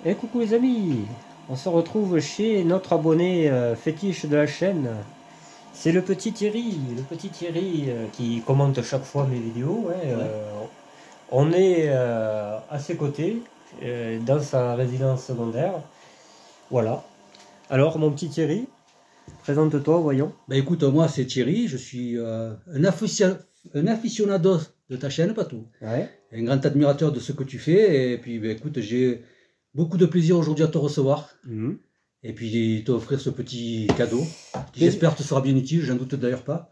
Et coucou les amis, on se retrouve chez notre abonné fétiche de la chaîne. C'est le petit Thierry, qui commente chaque fois mes vidéos. Hein, on est à ses côtés, dans sa résidence secondaire. Voilà. Alors mon petit Thierry, présente-toi, voyons. Bah écoute, moi c'est Thierry, je suis un aficionado de ta chaîne, pas tout. Ouais. Un grand admirateur de ce que tu fais. Et puis bah, écoute, j'ai beaucoup de plaisir aujourd'hui à te recevoir. Et puis t'offrir ce petit cadeau, qui j'espère te sera bien utile, j'en doute d'ailleurs pas.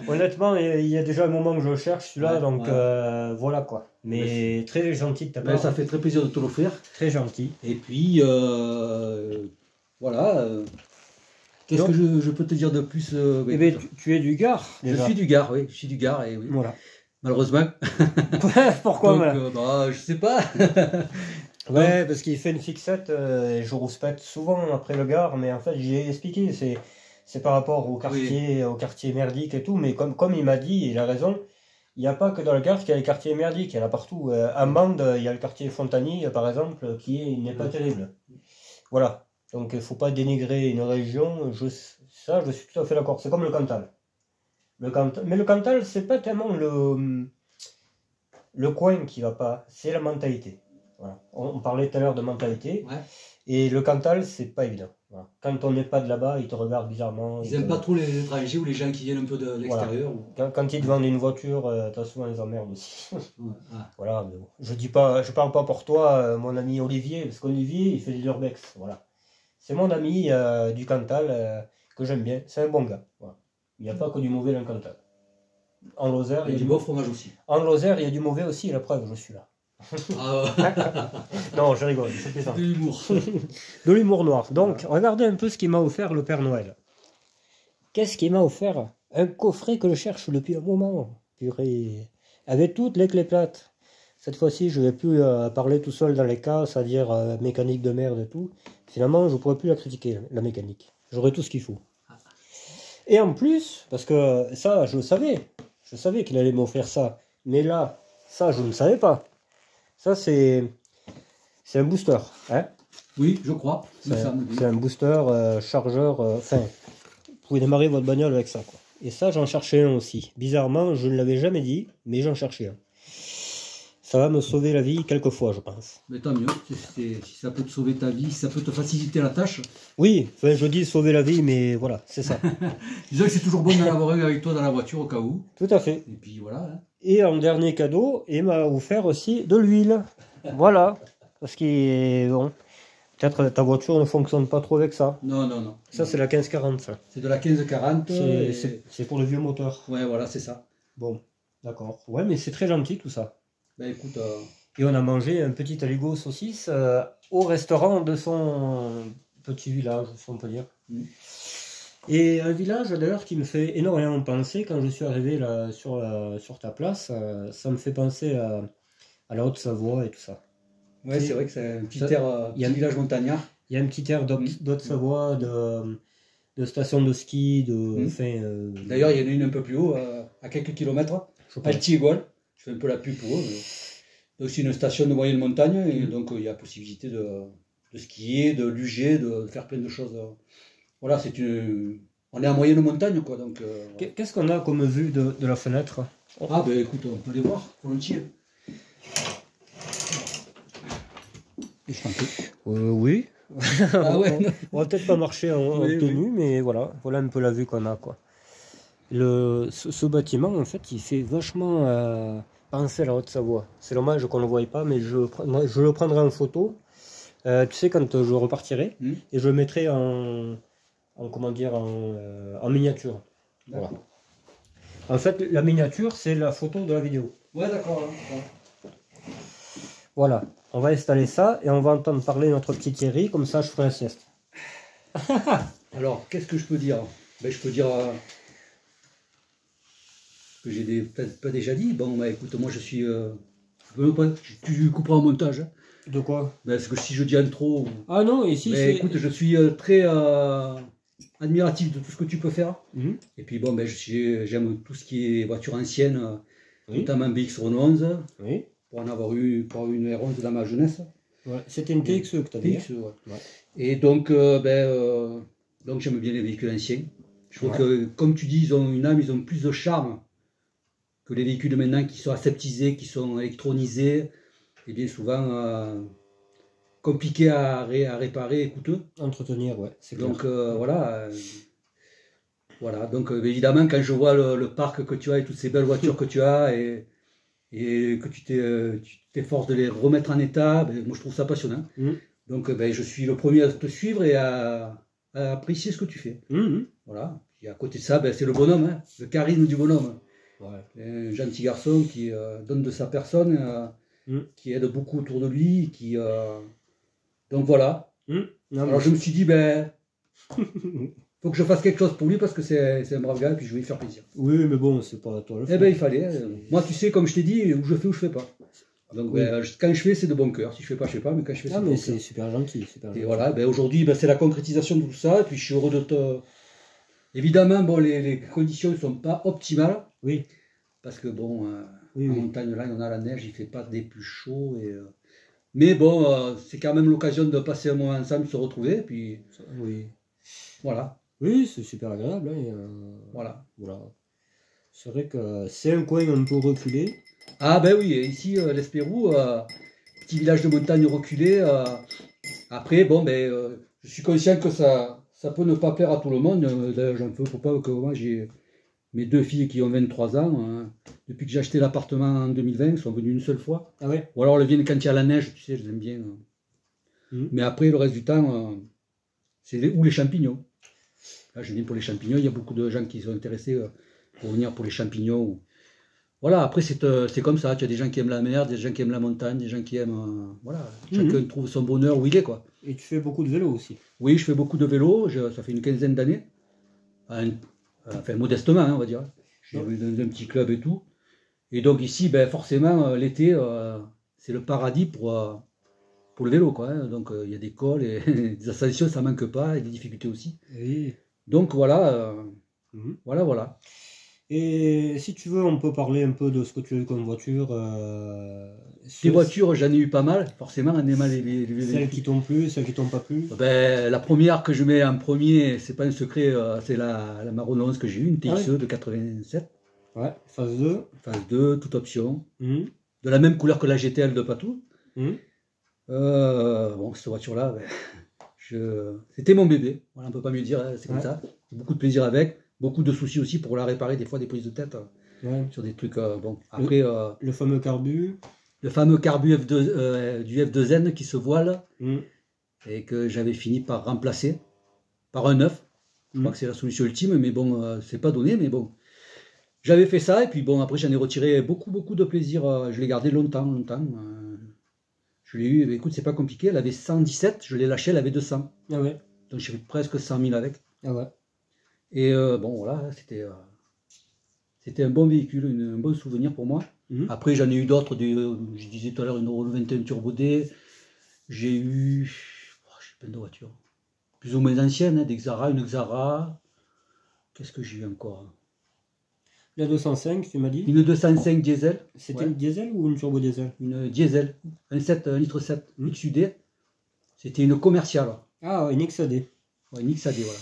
Honnêtement, il y a déjà un moment que je cherche celui-là, donc voilà quoi. Mais très gentil de ta part. Ça fait très plaisir de te l'offrir. Très gentil. Et puis voilà. Qu'est-ce que je peux te dire de plus Eh bien, tu es du Gard déjà. Je suis du Gard, oui. Je suis du Gard, et oui. Voilà. Malheureusement. Pourquoi? Donc, bah, je sais pas. Ouais, parce qu'il fait une fixette, et je rouspète souvent après le Gard, mais en fait j'ai expliqué, c'est par rapport au quartier, au quartier merdique et tout, mais comme il m'a dit, il a raison, il n'y a pas que dans le Gard qu'il y a les quartiers merdiques, il y en a partout. À Mende, il y a le quartier Fontagny, par exemple, qui n'est pas terrible. Voilà, donc il ne faut pas dénigrer une région, ça je suis tout à fait d'accord, c'est comme le Cantal. Mais le Cantal, c'est pas tellement le coin qui va pas, c'est la mentalité. Voilà. On parlait tout à l'heure de mentalité, et le Cantal, c'est pas évident. Voilà. Quand on n'est pas de là-bas, ils te regardent bizarrement. Ils n'aiment pas trop les étrangers ou les gens qui viennent un peu de l'extérieur. Voilà. Quand ils te vendent une voiture, t'as souvent les emmerdes aussi. Voilà, mais bon. Je parle pas pour toi, mon ami Olivier, parce qu'Olivier, il fait de l'urbex. Voilà. C'est mon ami du Cantal que j'aime bien. C'est un bon gars. Voilà. Il n'y a pas que du mauvais dans le Cantal. En Lozère, il y a du bon fromage aussi. En Lozère, il y a du mauvais aussi, la preuve, je suis là. Non, je rigole, c'est plaisant. De l'humour. De l'humour noir. Donc, regardez un peu ce qu'il m'a offert le Père Noël. Qu'est-ce qu'il m'a offert? Un coffret que je cherche depuis un moment. Purée. Avec toutes les clés plates. Cette fois-ci, je ne vais plus parler tout seul dans les cas, c'est-à-dire mécanique de merde et tout. Finalement, je ne pourrais plus la critiquer, la mécanique. J'aurai tout ce qu'il faut. Et en plus, parce que ça, je le savais. Je savais qu'il allait m'offrir ça. Mais là, ça, je ne savais pas. Ça, c'est un booster. Hein? Oui, je crois. C'est un booster chargeur. Enfin, vous pouvez démarrer votre bagnole avec ça, quoi. Et ça, j'en cherchais un aussi. Bizarrement, je ne l'avais jamais dit, mais j'en cherchais un. Ça va me sauver la vie quelquefois, je pense. Mais tant mieux. Si ça peut te sauver ta vie, si ça peut te faciliter la tâche. Oui, enfin, je dis sauver la vie, mais voilà, c'est ça. Disons que c'est toujours bon d'en avoir un avec toi dans la voiture au cas où. Tout à fait. Et puis voilà. Hein. Et en dernier cadeau, il m'a offert aussi de l'huile. Voilà. Parce que, bon, peut-être ta voiture ne fonctionne pas trop avec ça. Non, non, non. Ça, c'est la 1540, ça. C'est de la 1540. C'est pour le vieux moteur. Ouais, voilà, c'est ça. Bon, d'accord. Ouais, mais c'est très gentil tout ça. Ben écoute... Et on a mangé un petit aligot saucisse au restaurant de son petit village, si on peut dire. Et un village d'ailleurs qui me fait énormément penser, quand je suis arrivé là sur ta place, ça me fait penser à la Haute-Savoie et tout ça. Ouais, c'est vrai que c'est un petit air, village montagnard. Il y a un petit air d'Haute-Savoie, de station de ski, D'ailleurs, il y en a une un peu plus haut, à quelques kilomètres, à Thiégol. Je fais un peu la pub pour eux. C'est aussi une station de moyenne montagne, et donc il y a possibilité de skier, de luger, de faire plein de choses. Voilà, on est en moyenne montagne, quoi. Donc. Qu'est-ce qu'on a comme vue de la fenêtre? Ah ben écoute, on peut aller voir, volontiers. Oui. Ah ouais, on va peut-être pas marcher en tenue, mais voilà un peu la vue qu'on a, quoi. Ce bâtiment, en fait, il fait vachement penser à la Haute-Savoie. C'est dommage qu'on ne le voie pas, mais je le prendrai en photo. Tu sais, quand je repartirai, et je le mettrai en miniature. Voilà. En fait, la miniature, c'est la photo de la vidéo. Ouais, d'accord. Voilà. On va installer ça et on va entendre parler notre petit Thierry, comme ça je ferai la sieste. Alors, qu'est-ce que je peux dire? Ben, je peux dire que j'ai peut-être pas déjà dit. Bon, bah écoute, moi je suis... tu couperas au montage. Hein. De quoi? Ben, parce que si je dis un trop... Ah non, ici ben, écoute, je suis très admiratif de tout ce que tu peux faire. Et puis bon, ben, j'aime tout ce qui est voiture ancienne, notamment BX Renault 11. Pour en avoir eu une R11 dans ma jeunesse. Ouais. C'était une TXE que tu avais. TXE, ouais. Et donc, donc j'aime bien les véhicules anciens. Je trouve que, comme tu dis, ils ont une âme, ils ont plus de charme que les véhicules de maintenant qui sont aseptisés, qui sont électronisés, et bien souvent compliqués à réparer et coûteux. Entretenir, ouais. Donc voilà. Voilà, donc évidemment, quand je vois le parc que tu as et toutes ces belles voitures que tu as et que tu t'efforces de les remettre en état, moi je trouve ça passionnant. Donc je suis le premier à te suivre et à apprécier ce que tu fais. Voilà. Et à côté de ça, c'est le bonhomme, hein, le charisme du bonhomme. Ouais. Un gentil garçon qui donne de sa personne, qui aide beaucoup autour de lui, donc voilà. Alors je me suis dit, faut que je fasse quelque chose pour lui parce que c'est un brave gars et puis je vais lui faire plaisir. Oui, mais bon, c'est pas toi le faire. Eh il fallait. Moi, tu sais, comme je t'ai dit, où je fais pas. Donc, quand je fais, c'est de bon cœur. Si je fais pas, je fais pas, mais quand je fais, c'est de bon cœur. C'est super gentil. Et voilà, aujourd'hui, c'est la concrétisation de tout ça. Et puis, je suis heureux de te. Évidemment, bon, les conditions ne sont pas optimales. Oui. Parce que, bon, en montagne, là, on a la neige, il fait pas des plus chauds. Mais bon, c'est quand même l'occasion de passer un moment ensemble, de se retrouver. Et puis, voilà. Oui, c'est super agréable. Hein, voilà. C'est vrai que c'est un coin un peu reculé. Ah oui, et ici, l'Espérou, petit village de montagne reculé. Après, bon, je suis conscient que ça peut ne pas plaire à tout le monde. D'ailleurs, j'en fais pas que moi, j'ai mes 2 filles qui ont 23 ans. Depuis que j'ai acheté l'appartement en 2020, elles sont venues une seule fois. Ah ouais. Ou alors elles viennent quand il y a la neige, tu sais, je les aime bien. Mais après, le reste du temps, c'est les champignons. Là, je viens pour les champignons. Il y a beaucoup de gens qui sont intéressés pour venir pour les champignons. Voilà, après, c'est comme ça. Tu as des gens qui aiment la mer, des gens qui aiment la montagne, des gens qui aiment. Voilà, chacun trouve son bonheur où il est, quoi. Et tu fais beaucoup de vélo aussi? Oui, je fais beaucoup de vélo. Ça fait une quinzaine d'années. Enfin, modestement, hein, on va dire. J'ai eu dans un petit club et tout. Et donc, ici, forcément, l'été, c'est le paradis pour le vélo, quoi. Hein. Donc, il y a des cols et des ascensions, ça manque pas, et des difficultés aussi. Oui. Donc, voilà. Voilà. Et si tu veux, on peut parler un peu de ce que tu as eu comme voiture. Des voitures, j'en ai eu pas mal. Forcément, on aime les celles qui t'ont plu, celles qui t'ont pas plu. La première que je mets en premier, c'est pas un secret, c'est la Marron 11 que j'ai eue, une TXE de 87. Ouais, phase 2. Phase 2, toute option. De la même couleur que la GTL de Patou. Bon, cette voiture-là, c'était mon bébé. Voilà, on peut pas mieux dire, c'est comme ça. J'ai beaucoup de plaisir avec. Beaucoup de soucis aussi pour la réparer, des fois des prises de tête sur des trucs. Bon, après, le fameux carbu. Le fameux carbu du F2N qui se voile et que j'avais fini par remplacer par un neuf. Je crois que c'est la solution ultime, mais bon, c'est pas donné, mais bon. J'avais fait ça et puis bon, après j'en ai retiré beaucoup de plaisir. Je l'ai gardé longtemps. Je l'ai eu, écoute, c'est pas compliqué. Elle avait 117, je l'ai lâché, elle avait 200. Ah ouais. Donc j'ai fait presque 100 000 avec. Ah ouais. Et bon, voilà, c'était un bon véhicule, un bon souvenir pour moi. Après, j'en ai eu d'autres, je disais tout à l'heure, une Renault 21 Turbo D. J'ai eu plein de voitures. Plus ou moins anciennes, hein, des Xara, une Xara. Qu'est-ce que j'ai eu encore? La 205, tu m'as dit? Une 205 diesel. C'était une diesel ou une turbo diesel? Une diesel, un litre 7 XUD. C'était une commerciale. Ah, une XAD. Ouais, une XAD, voilà.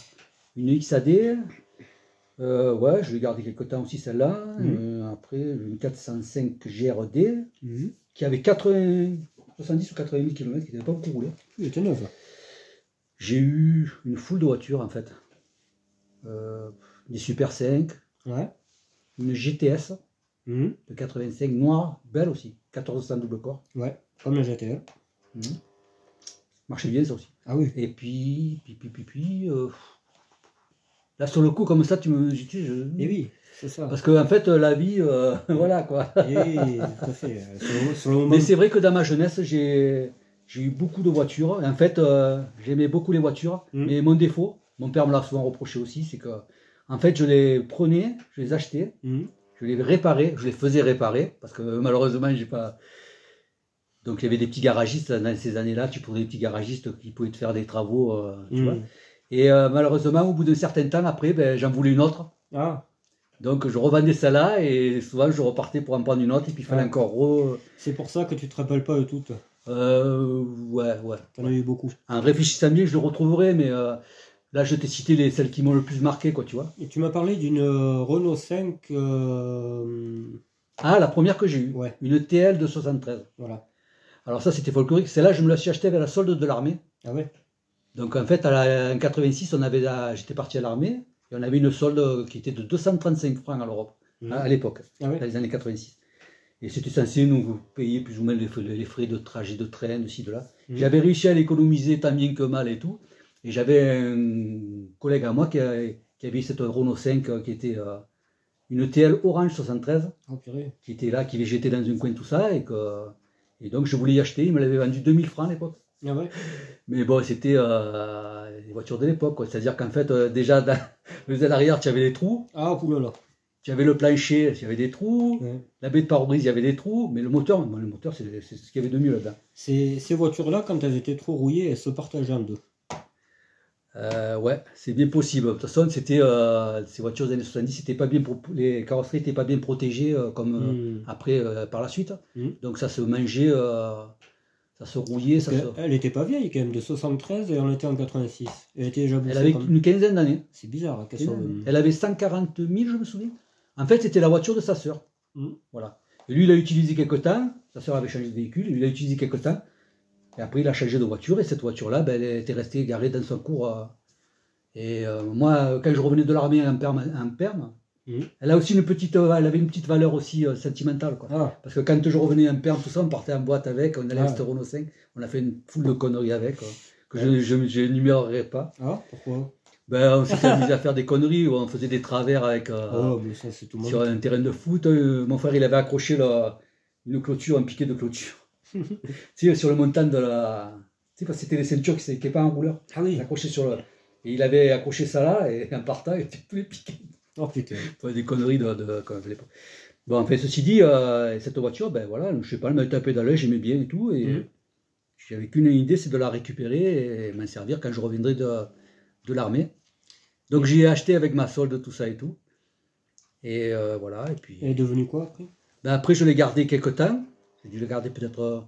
Une XAD, je l'ai gardé quelque temps aussi celle-là. Après, une 405 GRD qui avait 70 ou 80 000 km, qui n'avait pas beaucoup roulé. Il était neuf. J'ai eu une foule de voitures en fait. Des Super 5, une GTS de 85, noire, belle aussi, 1400 double corps. Ouais, comme la GTL. Marchait bien ça aussi. Ah oui. Et puis là, sur le coup, comme ça, tu me dis. Et oui, c'est ça. Parce que, en fait, la vie, voilà quoi. Et tout à fait. Sur le moment... Mais c'est vrai que dans ma jeunesse, j'ai eu beaucoup de voitures. Et en fait, j'aimais beaucoup les voitures. Mais mon défaut, mon père me l'a souvent reproché aussi, c'est que, en fait, je les prenais, je les achetais, je les réparais, je les faisais réparer. Parce que malheureusement, j'ai pas. Donc, il y avait des petits garagistes dans ces années-là. Tu prenais des petits garagistes qui pouvaient te faire des travaux, tu vois. Et malheureusement, au bout d'un certain temps, après, j'en voulais une autre. Ah. Donc je revendais celle-là et souvent je repartais pour en prendre une autre et puis il fallait encore C'est pour ça que tu te rappelles pas de toutes. Ouais, ouais. T'en as eu beaucoup. En réfléchissant bien, je le retrouverai, mais là, je t'ai cité celles qui m'ont le plus marqué, quoi, tu vois. Et tu m'as parlé d'une Renault 5. Ah, la première que j'ai eue. Ouais. Une TL de 73. Voilà. Alors ça, c'était folklorique. Celle-là, je me la suis achetée avec la solde de l'armée. Ah ouais. Donc en fait, en 86, j'étais parti à l'armée et on avait une solde qui était de 235 francs à l'Europe, à l'époque, Ah ouais. dans les années 86. Et c'était censé nous payer plus ou moins les frais de trajet de train, de ci, de là. J'avais réussi à l'économiser tant bien que mal et tout. Et j'avais un collègue à moi qui avait cette Renault 5 qui était une TL Orange 73, qui était là, qui végétait dans un coin tout ça. Et donc je voulais y acheter, il me l'avait vendu 2000 francs à l'époque. Ah ouais. Mais bon, c'était les voitures de l'époque, quoi. C'est-à-dire qu'en fait, déjà, dans le à l'arrière, tu avais des trous. Ah, oulala. Tu avais le plancher, il y avait des trous. Ouais. La baie de pare-brise, il y avait des trous. Mais le moteur, c'est ce qu'il y avait de mieux là-dedans. Ces voitures-là, quand elles étaient trop rouillées, elles se partageaient en deux. Ouais, c'est bien possible. De toute façon, c'était ces voitures des années 70, les carrosseries n'étaient pas bien protégées comme après par la suite. Donc ça se mangeait, ça se rouillait. Elle n'était pas vieille quand même, de 73 et on était en 86. Elle était déjà bouffée. Elle avait une quinzaine d'années. C'est bizarre. Elle avait 140 000, je me souviens. En fait, c'était la voiture de sa sœur. Voilà. Et lui, il a utilisé quelques temps. Sa sœur avait changé de véhicule. Il l'a utilisé quelques temps. Et après, il a changé de voiture. Et cette voiture-là, ben, elle était restée garée dans son cours. Moi, quand je revenais de l'armée en perme, elle a aussi elle avait une petite valeur aussi sentimentale. Quoi. Ah. Parce que quand je revenais en perme, tout ça, on partait en boîte avec. On allait à cette Renault 5. On a fait une foule de conneries avec. Que je n'énumérerai pas. Ah, pourquoi? Ben, on s'était amusé à faire des conneries, où on faisait des travers avec, mais ça, c'est tout sur un terrain de foot. Mon frère, il avait accroché une clôture, un piquet de clôture. Tu sais, sur le montant de la... Tu sais, parce que c'était les ceintures qui n'étaient pas en rouleur. Ah oui. Il accroché sur le... Et il avait accroché ça là, et en partant, il était tous les piquets. Oh putain. Des conneries quand même, l'époque. Bon, en fait, ceci dit, cette voiture, ben voilà, je sais pas, elle m'a tapé dans l'œil, j'aimais bien et tout, et j'avais qu'une idée, c'est de la récupérer et m'en servir quand je reviendrai de l'armée. Donc j'y ai acheté avec ma solde, tout ça et tout. Et voilà, et puis... Elle est devenue quoi après? Ben après, je l'ai gardé quelques temps. J'ai dû le garder peut-être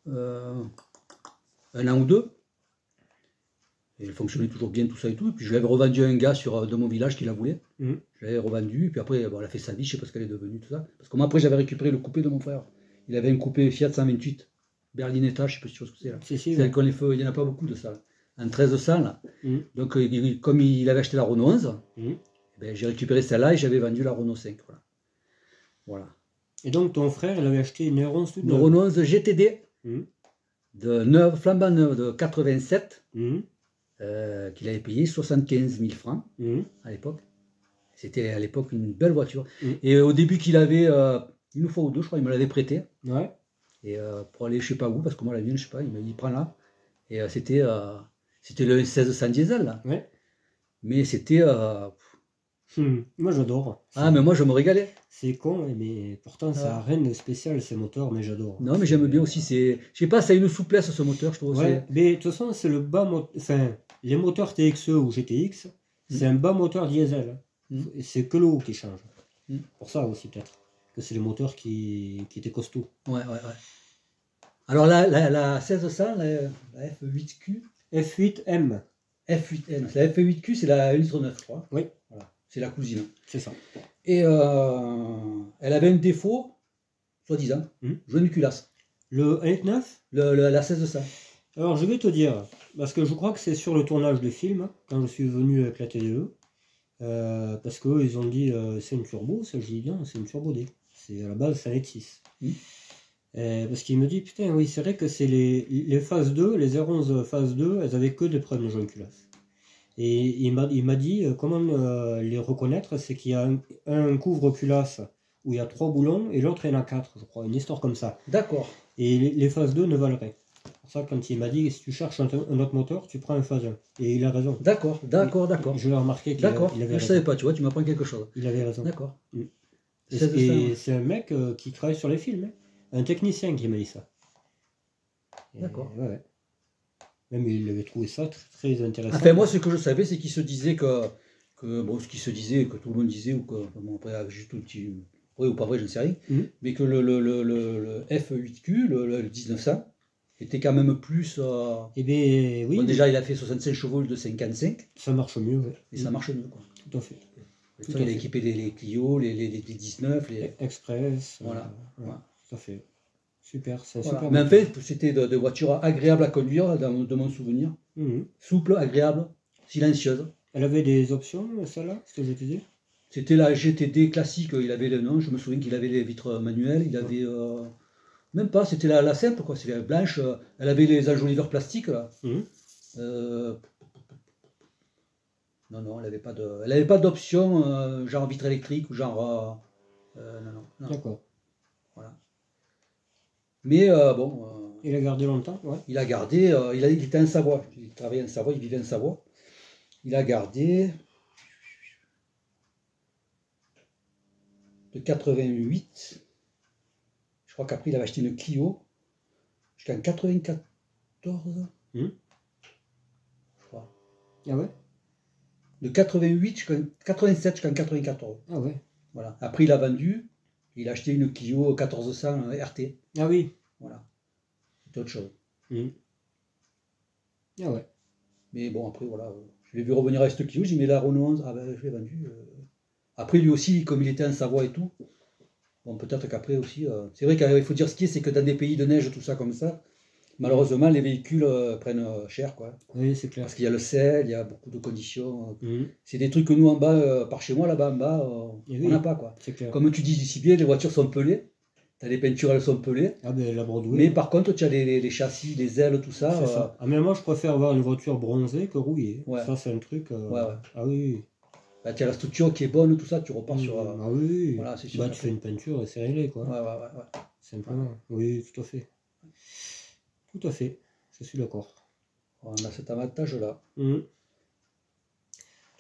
un an ou deux. Et elle fonctionnait toujours bien, tout ça et tout. Et puis je l'avais revendu à un gars de mon village qui la voulait. Je l'avais revendu. Et puis après, bon, elle a fait sa vie, je sais pas ce qu'elle est devenue, tout ça. Parce que moi, après, j'avais récupéré le coupé de mon frère. Il avait un coupé Fiat 128, Berlinetta, je sais pas si tu vois ce que c'est là. Si, ouais. Il n'y en a pas beaucoup de ça. Là. Un 1300 là. Donc, comme il avait acheté la Renault 11, ben, j'ai récupéré celle-là et j'avais vendu la Renault 5. Voilà. Et donc ton frère, il avait acheté une R11 toute neuve. Une Renault 11 GTD flambant neuve de 87, qu'il avait payé 75 000 francs à l'époque. C'était à l'époque une belle voiture. Et au début qu'il avait, une fois ou deux, je crois, il me l'avait prêté. Ouais. Et pour aller je sais pas où, parce que moi la mienne, je sais pas, il m'a dit prends là. Et c'était le 1600 diesel là. Ouais. Mais c'était... Moi j'adore. Ah mais moi je me régalais. C'est con, mais pourtant ça n'a rien de spécial ces moteurs, mais j'adore. Non mais j'aime bien aussi, je sais pas, ça a une souplesse ce moteur, je trouve. Ouais, mais de toute façon c'est le bas moteur, enfin les moteurs TXE ou GTX, c'est un bas moteur diesel. C'est que l'eau qui change. Pour ça aussi peut-être, que c'est les moteurs qui étaient costauds. Ouais. Alors la 1600, la F8Q. F8M. F8M. La F8Q c'est la 1,9 litre, je crois. Oui. Voilà. C'est la cousine. C'est ça. Et elle avait un défaut, soi-disant, joint du culasse. Le 1,9 la 1600. Alors je vais te dire, parce que je crois que c'est sur le tournage de film, quand je suis venu avec la TDE, parce qu'eux ils ont dit c'est une turbo, ça je dis bien, c'est une turbo D. C'est à la base c'est un 6. Parce qu'il me dit putain oui c'est vrai que c'est les phases 2, les R11 phase 2, elles avaient que des problèmes de joint de culasse. Et il m'a dit comment les reconnaître, c'est qu'il y a un couvre-culasse où il y a 3 boulons et l'autre il y en a 4, je crois, une histoire comme ça. D'accord. Et les phases 2 ne valent rien. Pour ça, quand il m'a dit si tu cherches un autre moteur, tu prends un phase 1. Et il a raison. D'accord. Je l'ai remarqué qu'il avait raison. Je ne savais pas, tu vois, tu m'apprends quelque chose. Il avait raison. D'accord. Et c'est un mec qui travaille sur les films, hein. Un technicien qui m'a dit ça. D'accord. Ouais. Même il avait trouvé ça très intéressant. Enfin, moi, ce que je savais, c'est qu'il se disait que bon, ce qui se disait, que tout le monde disait, ou que, bon, après, juste un petit, vrai ou pas vrai, je ne sais rien, mais que le F8Q, le 1900, était quand même plus... Eh bien, oui. Bon, déjà, il a fait 65 chevaux de 55. Ça marche mieux, oui. Et ça marche mieux, quoi. Tout à fait. Ça, il a équipé les Clio, les 19, les... Express. Voilà. Ouais, tout à fait. Super, c'est Voilà. super. Mais en fait, c'était de voitures agréables à conduire, de mon souvenir. Souple, agréable, silencieuse. Elle avait des options, celle-là, ce que je te disais. C'était la GTD classique, il avait le nom, je me souviens qu'il avait les vitres manuelles, il avait... même pas, c'était la simple, quoi, c'est la blanche, elle avait les enjoliveurs plastiques, là. Non, elle n'avait pas d'option, genre vitre électrique, ou genre... non. D'accord. Voilà. Mais bon... il a gardé longtemps, ouais. Il a gardé, il était en Savoie, il travaillait en Savoie, il vivait en Savoie. Il a gardé... de 88, je crois qu'après il avait acheté une Clio, jusqu'en 94, je crois. Ah ouais. De 88 jusqu'en 87 jusqu'en 94. Ah ouais. Voilà. Après il a vendu, il a acheté une Clio 1400 RT. Ah oui. Voilà. C'était autre chose. Ah ouais. Mais bon, après voilà, je l'ai vu revenir avec cette Clio, j'ai mis la Renault 11, ah ben je l'ai vendue. Après, lui aussi, comme il était en Savoie et tout, bon, peut-être qu'après aussi... c'est vrai qu'il faut dire ce qui est, c'est que dans des pays de neige, tout ça comme ça, malheureusement, les véhicules prennent cher, quoi. Oui, c'est clair. Parce qu'il y a le sel, il y a beaucoup de conditions. C'est des trucs que nous, en bas, par chez moi, là-bas, en bas, on n'a pas, quoi. C'est clair. Comme tu dis si bien, les voitures sont pelées. Tu as les peintures, elles sont pelées. Ah ben, la bordouille. Mais par contre, tu as les châssis, les ailes, tout ça. Ça. Ah, mais moi, je préfère avoir une voiture bronzée que rouillée. Ouais. Ça, c'est un truc... Ouais. Ah oui. Bah, tu as la structure qui est bonne, tout ça, tu repars sur... Ah oui, voilà, c'est sûr. Bah, tu fais une peinture et c'est réglé, quoi. Ouais. Simplement. Oui, tout à fait. Tout à fait. Je suis d'accord. On a cet avantage-là.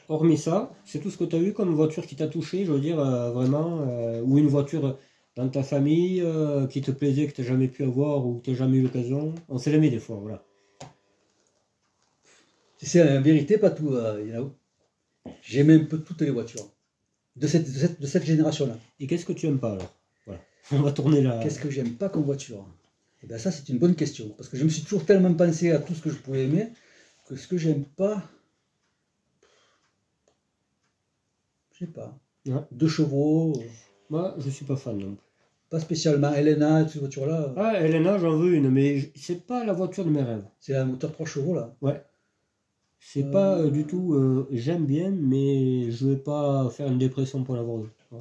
Hormis ça, c'est tout ce que tu as eu comme voiture qui t'a touché, je veux dire, vraiment, ou une voiture dans ta famille qui te plaisait, que tu n'as jamais pu avoir ou que tu n'as jamais eu l'occasion. On s'est aimé des fois, voilà. C'est en vérité pas tout, Yanao. J'aimais un peu toutes les voitures de cette génération-là. Et qu'est-ce que tu aimes pas alors? Voilà. On va tourner là. Qu'est-ce que j'aime pas comme voiture? Et bien ça, c'est une bonne question. Parce que je me suis toujours tellement pensé à tout ce que je pouvais aimer que ce que j'aime pas... Je sais pas. Ouais. 2 chevaux. Moi, je suis pas fan non plus. Pas spécialement. Elena, ces voitures-là. Ah, Elena, j'en veux une, mais c'est pas la voiture de mes rêves. C'est la moteur 3 chevaux, là. Ouais. C'est pas du tout... j'aime bien, mais je vais pas faire une dépression pour l'avoir eu. Ouais.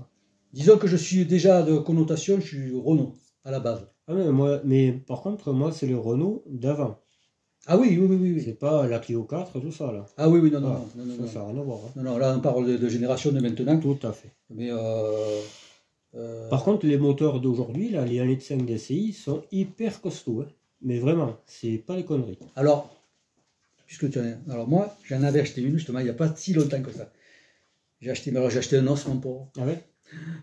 Disons que je suis déjà de connotation, je suis Renault, à la base. Ah mais par contre, moi, c'est le Renault d'avant. Ah oui. C'est pas la Clio 4, tout ça, là. Ah oui, non. Ça n'a rien à voir. Hein. Non, là, on parle de génération de maintenant. Tout à fait. Mais par contre, les moteurs d'aujourd'hui, là, les 1,5 DCI, sont hyper costauds. Hein. Mais vraiment, c'est pas les conneries. Alors, puisque tu en es... Alors moi, j'en avais acheté une, justement, il n'y a pas si longtemps que ça. J'ai acheté un os, mon pauvre. Ah ouais?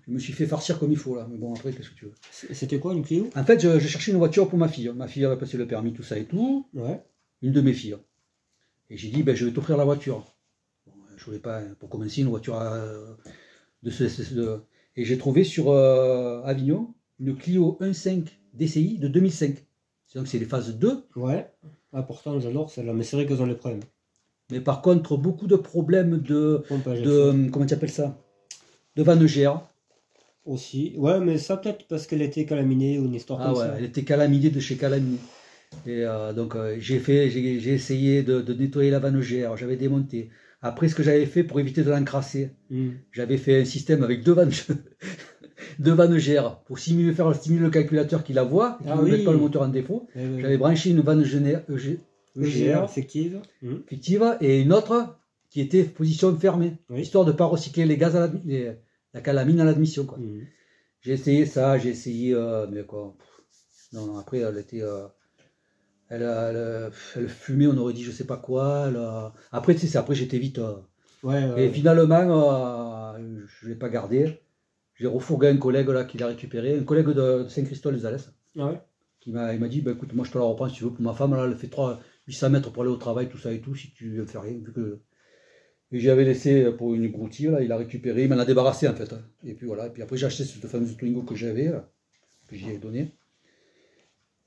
Je me suis fait farcir comme il faut, là. Mais bon, après, qu'est-ce que tu veux? C'était quoi, une Clio? En fait, je cherchais une voiture pour ma fille. Ma fille avait passé le permis, tout ça et tout. Ouais. Une de mes filles. Et j'ai dit, ben, je vais t'offrir la voiture. Bon, je voulais pas, pour commencer, une voiture Et j'ai trouvé sur Avignon une Clio 1.5 DCI de 2005. Donc c'est les phases 2. Ouais. Ah, pourtant, j'adore celle-là. Mais c'est vrai qu'elles ont les problèmes. Mais par contre, beaucoup de problèmes comment tu appelles ça? De vanne-gère. Aussi. Ouais, mais ça peut-être parce qu'elle était calaminée ou une histoire comme ça. Elle était calaminée de chez Calaminé. Et donc j'ai essayé de nettoyer la vanne-gère, j'avais démonté. Après, ce que j'avais fait pour éviter de l'encrasser, j'avais fait un système avec deux vanne-gères pour stimuler le calculateur qui la voit, et qui ne mette pas le moteur en défaut. J'avais branché une vanne-gère fictive et une autre qui était position fermée, histoire de ne pas recycler les gaz la calamine à l'admission. J'ai essayé ça, mais quoi. Non, après elle était... Elle fumait, on aurait dit je sais pas quoi. Après, tu sais, après j'étais vite. Et finalement, je ne l'ai pas gardé. J'ai refourgué un collègue là qui l'a récupéré, un collègue de Saint-Christophe-les-Alès. Ah ouais. Il m'a dit, bah, écoute, moi je te la reprends si tu veux pour ma femme. Là, elle fait 800 mètres pour aller au travail, tout ça et tout, si tu veux faire rien. Et j'avais laissé pour une broutille, là, il a récupéré, il m'en a débarrassé en fait. Et puis voilà, et puis après j'ai acheté cette fameuse Twingo que j'avais, que j'y ai donné.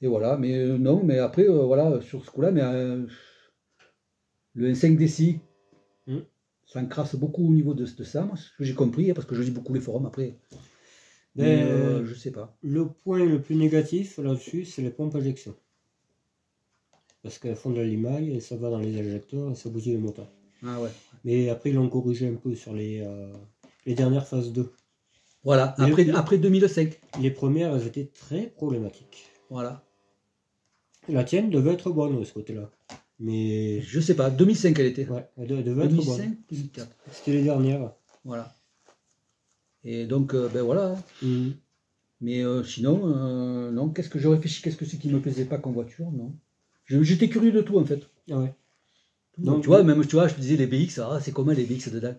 Et voilà, mais non, mais après, voilà, sur ce coup-là, mais le N5 DCI, ça encrasse beaucoup au niveau de ça, moi, ce que j'ai compris, hein, parce que je lis beaucoup les forums après. Mais je sais pas. Le point le plus négatif là-dessus, c'est les pompes à injection. Parce qu'elles font de la limaille et ça va dans les injecteurs et ça bousille le moteur. Ah ouais. Mais après, ils l'ont corrigé un peu sur les dernières phases 2. Voilà, après 2005. Les premières, elles étaient très problématiques. Voilà. La tienne devait être bonne de ce côté-là. Mais... Je sais pas, 2005 elle était. Ouais, elle devait être bonne. 2005, 2004. C'était les dernières. Voilà. Et donc, ben voilà. Mais sinon, non, qu'est-ce que je réfléchis, qu'est-ce que c'est qui me plaisait pas comme voiture, non. J'étais curieux de tout en fait. Ah ouais. Donc, tu vois, même tu vois, je te disais les BX, c'est comment les BX dedans?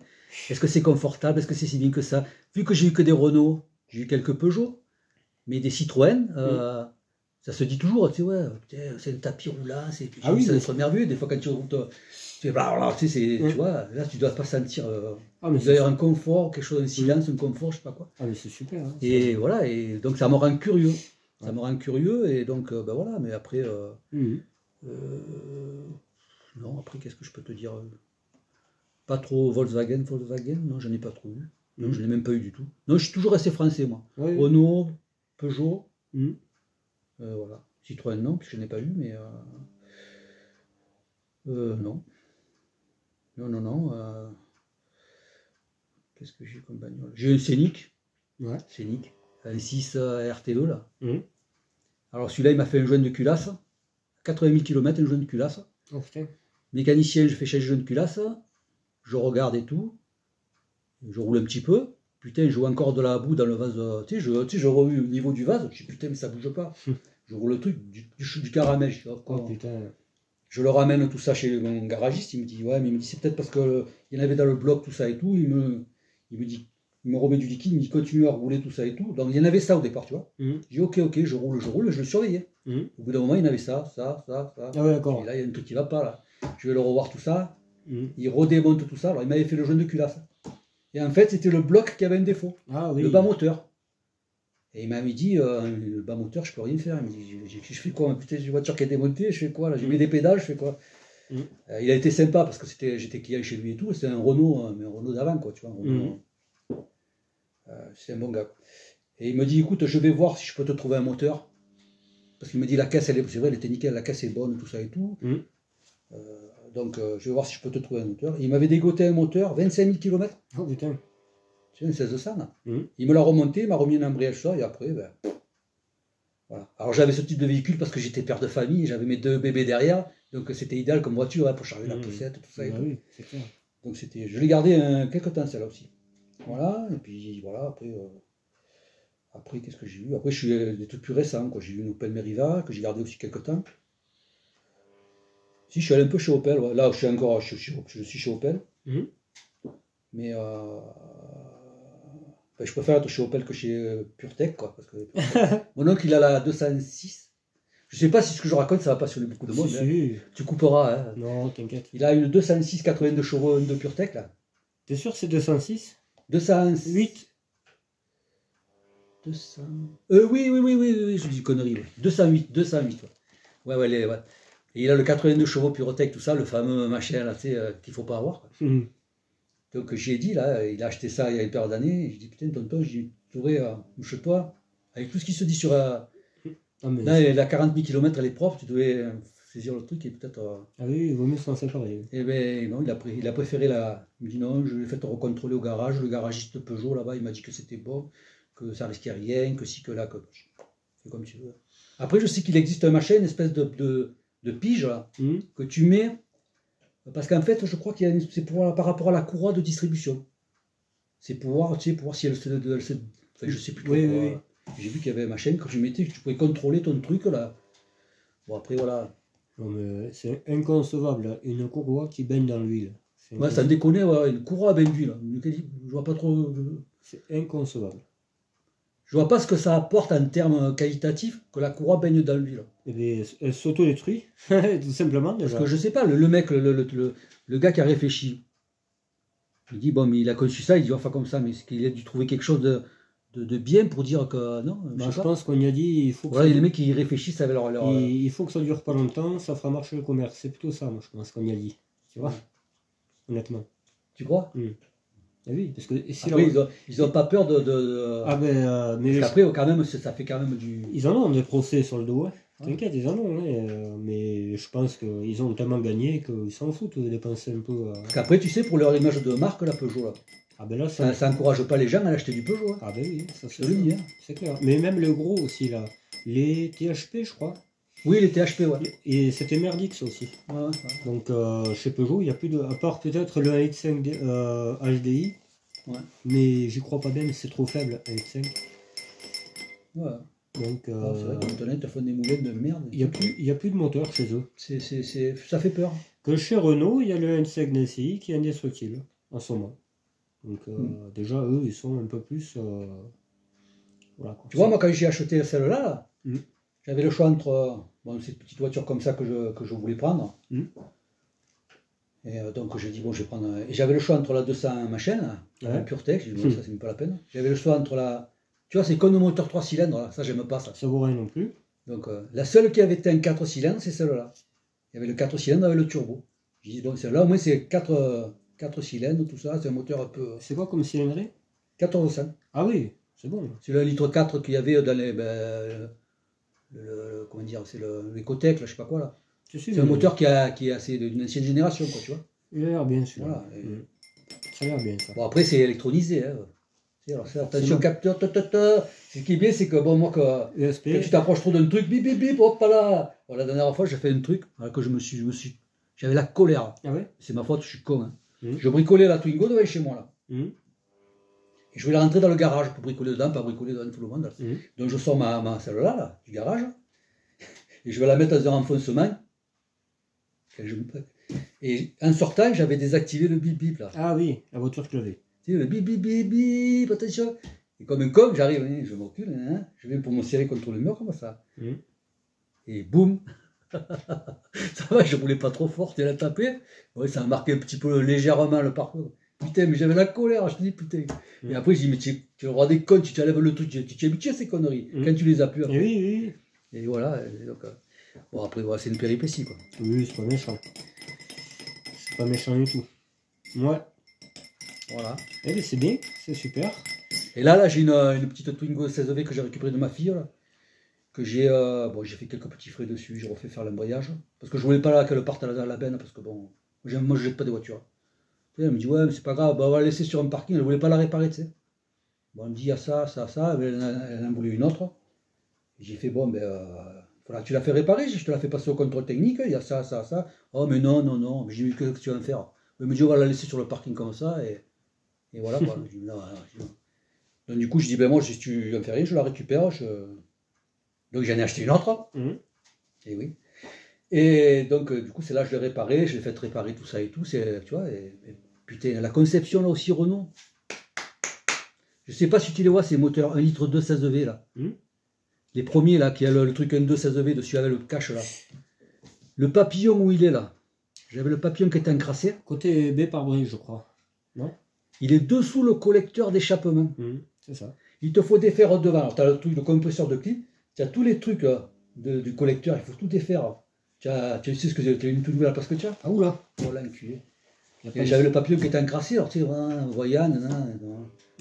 Est-ce que c'est confortable? Est-ce que c'est si bien que ça? Vu que j'ai eu que des Renault, j'ai eu quelques Peugeot, mais des Citroën, ça se dit toujours, tu sais, ouais, c'est le tapis roulant, ça doit être merveilleux. Des fois quand tu routes, tu fais blablabla, tu sais, tu vois, là tu dois pas sentir d'ailleurs un confort, quelque chose, un silence, un confort, je sais pas quoi. Ah mais c'est super. Hein, et voilà, et donc ça me rend curieux. Ça me rend curieux, et donc ben voilà, mais après. Non, après, qu'est-ce que je peux te dire? Pas trop Volkswagen, non, j'en ai pas trop eu. Non, je n'ai même pas eu du tout. Non, je suis toujours resté français, moi. Oui. Renault, Peugeot, voilà. Citroën, non, puisque je n'ai pas eu, mais... non. Non. Qu'est-ce que j'ai comme bagnole? J'ai eu un Scénic. Ouais. Scénic. Un 6 RTE, là. Alors, celui-là, il m'a fait un joint de culasse. 80 000 km, un joint de culasse. Oh, putain. Mécanicien, je fais changer le joint de culasse. Je regarde et tout. Je roule un petit peu. Putain, je vois encore de la boue dans le vase. Tu sais, je remue au niveau du vase. Je dis putain, mais ça bouge pas. Je roule le truc, du caramel. Je dis, oh, putain. Je le ramène tout ça chez mon garagiste. Il me dit, ouais, mais il me dit, c'est peut-être parce qu'il y en avait dans le bloc, tout ça et tout. Il me dit, il me remet du liquide. Il me dit, continue à rouler tout ça et tout. Donc il y en avait ça au départ, tu vois. Je dis, ok, je roule, je le surveillais. Au bout d'un moment, il y en avait ça. Ah ouais, d'accord. Et là, il y a un truc qui va pas, là. Je vais le revoir tout ça. Il redémonte tout ça. Alors, il m'avait fait le jaune de culasse. Et en fait, c'était le bloc qui avait un défaut. Ah, oui. Le bas moteur. Et il m'avait dit, le bas moteur, je peux rien faire. Il me dit, je fais quoi? Putain, j'ai une voiture qui est démontée, je fais quoi là? J'ai mis des pédales, je fais quoi? Il a été sympa parce que j'étais client chez lui et tout. C'était un Renault, mais un Renault d'avant, quoi. Tu vois, c'est un bon gars. Et il me dit, écoute, je vais voir si je peux te trouver un moteur. Parce qu'il me dit, la caisse, c'est vrai, elle était nickel, la caisse est bonne, tout ça et tout. Donc, je vais voir si je peux te trouver un moteur. Il m'avait dégoté un moteur, 25 000 km. Oh putain. C'est une 1600 là. Il me l'a remonté, il m'a remis un embrayage ça, et après, ben. Voilà. Alors, j'avais ce type de véhicule parce que j'étais père de famille, j'avais mes 2 bébés derrière, donc c'était idéal comme voiture hein, pour charger la poussette, tout ça et tout. Oui, c'est clair. Donc, je l'ai gardé quelques temps, celle-là aussi. Voilà, et puis voilà, après qu'est-ce que j'ai eu? Après, je suis des trucs plus récents, quoi. J'ai eu une Opel Meriva que j'ai gardé aussi quelques temps. Si, je suis allé un peu chez Opel, ouais. Là, je suis chez Opel. Mais je préfère être chez Opel que chez PureTech, quoi. Parce que mon oncle, il a la 206. Je sais pas si ce que je raconte, ça va passionner beaucoup de monde. Si. Tu couperas. Hein. Non, t'inquiète. Il a une 206 82 chevaux de PureTech, là. T'es sûr que c'est 206? 208. 200... oui, je dis une connerie. Ouais. 208. Ouais. Et il a le 82 chevaux PureTech, tout ça, le fameux machin là, qu'il faut pas avoir. Donc j'ai dit, là, il a acheté ça il y a une paire d'années, et je dis, putain, tonton, tu pourrais, chez toi, avec tout ce qui se dit sur... là, il a 40 000 km, elle est propre, tu devais saisir le truc et peut-être... Ah oui, il vaut mieux s'en séparer. Eh bien, non, il a préféré la... Il me dit, non, je l'ai fait recontrôler au garage, le garagiste Peugeot, là-bas, il m'a dit que c'était bon, que ça risquait rien, que si, que là, que... C'est comme tu veux. Après, je sais qu'il existe un machin, une espèce de pige, là, que tu mets... Parce qu'en fait, je crois qu'il c'est par rapport à la courroie de distribution. C'est pour voir, tu sais, pour voir si elle se... Enfin, je sais plus trop. Oui. J'ai vu qu'il y avait un machin, quand je mettais, tu pouvais contrôler ton truc, là. Bon, après, voilà. Non, mais c'est inconcevable, une courroie qui baigne dans l'huile. Ouais, ça me déconne, ouais, une courroie à bain d'huile. Je vois pas trop... C'est inconcevable. Je vois pas ce que ça apporte en termes qualitatifs que la courroie baigne dans l'huile. Eh bien, elle s'auto-détruit, tout simplement. Déjà. Parce que je sais pas, le mec, le gars qui a réfléchi, il dit, bon, mais il a conçu ça, il dit, on va faire comme ça, mais il a dû trouver quelque chose de bien pour dire que non, Bah, sais je pas. pense qu'on y a dit, il faut que Voilà, il y a des mecs qui réfléchissent avec il faut que ça dure pas longtemps, ça fera marcher le commerce. C'est plutôt ça, moi, je pense qu'on y a dit. Tu vois, honnêtement. Tu crois? Ah oui, parce que si Après, ils ont pas peur Ah ben, mais parce qu'après, quand même, ça fait quand même du... ils en ont des procès sur le dos, hein. T'inquiète, ils en ont, hein, mais je pense qu'ils ont tellement gagné qu'ils s'en foutent de dépenser un peu. Parce qu'après, tu sais, pour leur image de marque, la Peugeot, là, Ah ben là, ça encourage pas les gens à acheter du Peugeot. Hein. Ah ben oui, ça Je te le dis. Hein. C'est clair. Mais même le gros aussi, là. Les THP, je crois. Oui, les THP, ouais. Et c'était merdique, ça aussi. Ouais. Donc, chez Peugeot, il n'y a plus de... À part peut-être le 1.5 HDI. Ouais. Mais j'y crois pas bien, c'est trop faible, 1.5. Ouais. Donc, c'est vrai que maintenant, ils te font des moulins de merde. Il n'y a plus de moteur chez eux. Ça fait peur. Que chez Renault, il y a le 1.5 DCI qui est indestructible, en ce moment. Donc, déjà, eux, ils sont un peu plus... Voilà, quoi. Tu vois, moi, quand j'ai acheté celle-là, j'avais le choix entre cette petite voiture comme ça que je voulais prendre. Et donc, j'ai dit, bon, je vais prendre... Et j'avais le choix entre la 200 machin, la PureTech. J'ai dit, bon, ça, c'est même pas la peine. J'avais le choix entre la... Tu vois, c'est comme le moteur 3 cylindres, là. Ça, j'aime pas ça. Ça vaut rien non plus. Donc, la seule qui avait été un 4 cylindres, c'est celle-là. Il y avait le 4 cylindres avec le turbo. J'ai dit, bon, celle-là, au moins, c'est 4 cylindres, tout ça. C'est un moteur un peu... C'est quoi comme cylindrée? 1400. Ah oui, c'est bon. C'est le litre 4 qu'il y avait dans les... comment dire, c'est l'Ecotech, là, je sais pas quoi, là. C'est un moteur qui est assez d'une ancienne génération, quoi, tu vois. Il a l'air bien, sûr. Voilà. Ça a l'air bien, ça. Bon, après, c'est électronisé, hein. Alors, attention capteur, ce qui est bien, c'est que bon, moi, quand tu t'approches trop d'un truc, bip bip bip, hop là. Bon, la dernière fois, j'ai fait un truc que j'avais la colère. Ah ouais? C'est ma faute, je suis con. Hein. Je bricolais la Twingo devant chez moi là. Et je voulais rentrer dans le garage pour bricoler dedans, pas bricoler devant tout le monde. Donc je sors ma celle-là là, du garage et je vais la mettre dans un renfoncement. Et en sortant, j'avais désactivé le bip bip là. Ah oui, la voiture clevée. Tu sais, le bip bip bip bip, attention. Et comme un con, j'arrive, je me recule, je vais pour me serrer contre le mur comme ça. Et boum. Ça va, je roulais pas trop fort, et la tapé. Ouais, ça a marqué un petit peu légèrement le parcours. Putain, mais j'avais la colère, je te dis putain. Et après, je dis, mais tu es le roi des cons, tu t'enlèves le truc, tu t'es habitué à ces conneries. Quand tu les as pu. Oui. Et voilà. Et donc, bon, après, voilà, c'est une péripétie, quoi. Oui, c'est pas méchant. C'est pas méchant du tout. Ouais. Voilà. Eh bien, c'est bien, c'est super. Et là j'ai une petite Twingo 16V que j'ai récupérée de ma fille, là. Que j'ai fait quelques petits frais dessus, j'ai refait faire l'embrayage. Parce que je voulais pas qu'elle parte à la benne, parce que bon, moi je jette pas des voitures. Elle me dit, ouais, mais c'est pas grave, on va la laisser sur un parking, elle voulait pas la réparer, tu sais. Bon, elle me dit, il y a ça, elle en voulait une autre. J'ai fait, bon, voilà, tu l'as fait réparer, je te la fais passer au contrôle technique, il y a ça. Oh, mais non. J'ai dit, qu'est-ce que tu vas me faire? Elle me dit, on va la laisser sur le parking comme ça, et voilà, quoi. Je dis, non. Donc, du coup, je dis, moi, si tu veux me faire rien, je la récupère, Donc j'en ai acheté une autre. Et oui. Et donc du coup c'est là que je l'ai réparé, je l'ai fait réparer tout ça et tout. Tu vois, et putain, la conception là aussi Renault. Je sais pas si tu les vois, ces moteurs 1 litre 2 16V là. Les premiers là, qui a le truc 1 2 16V dessus avec le cache là. Le papillon où il est là. J'avais le papillon qui était encrassé. Côté B par brise, je crois. Non? Il est dessous le collecteur d'échappement. C'est ça. Il te faut défaire devant. Alors tu as le truc de compresseur de clim. Tu as tous les trucs du collecteur, il faut tout défaire. Tu sais ce que c'est, tu as une toute nouvelle parce que tu as. Ah oula, voilà, enculé. J'avais le papillon qui était encrassé, alors tu sais, voyant,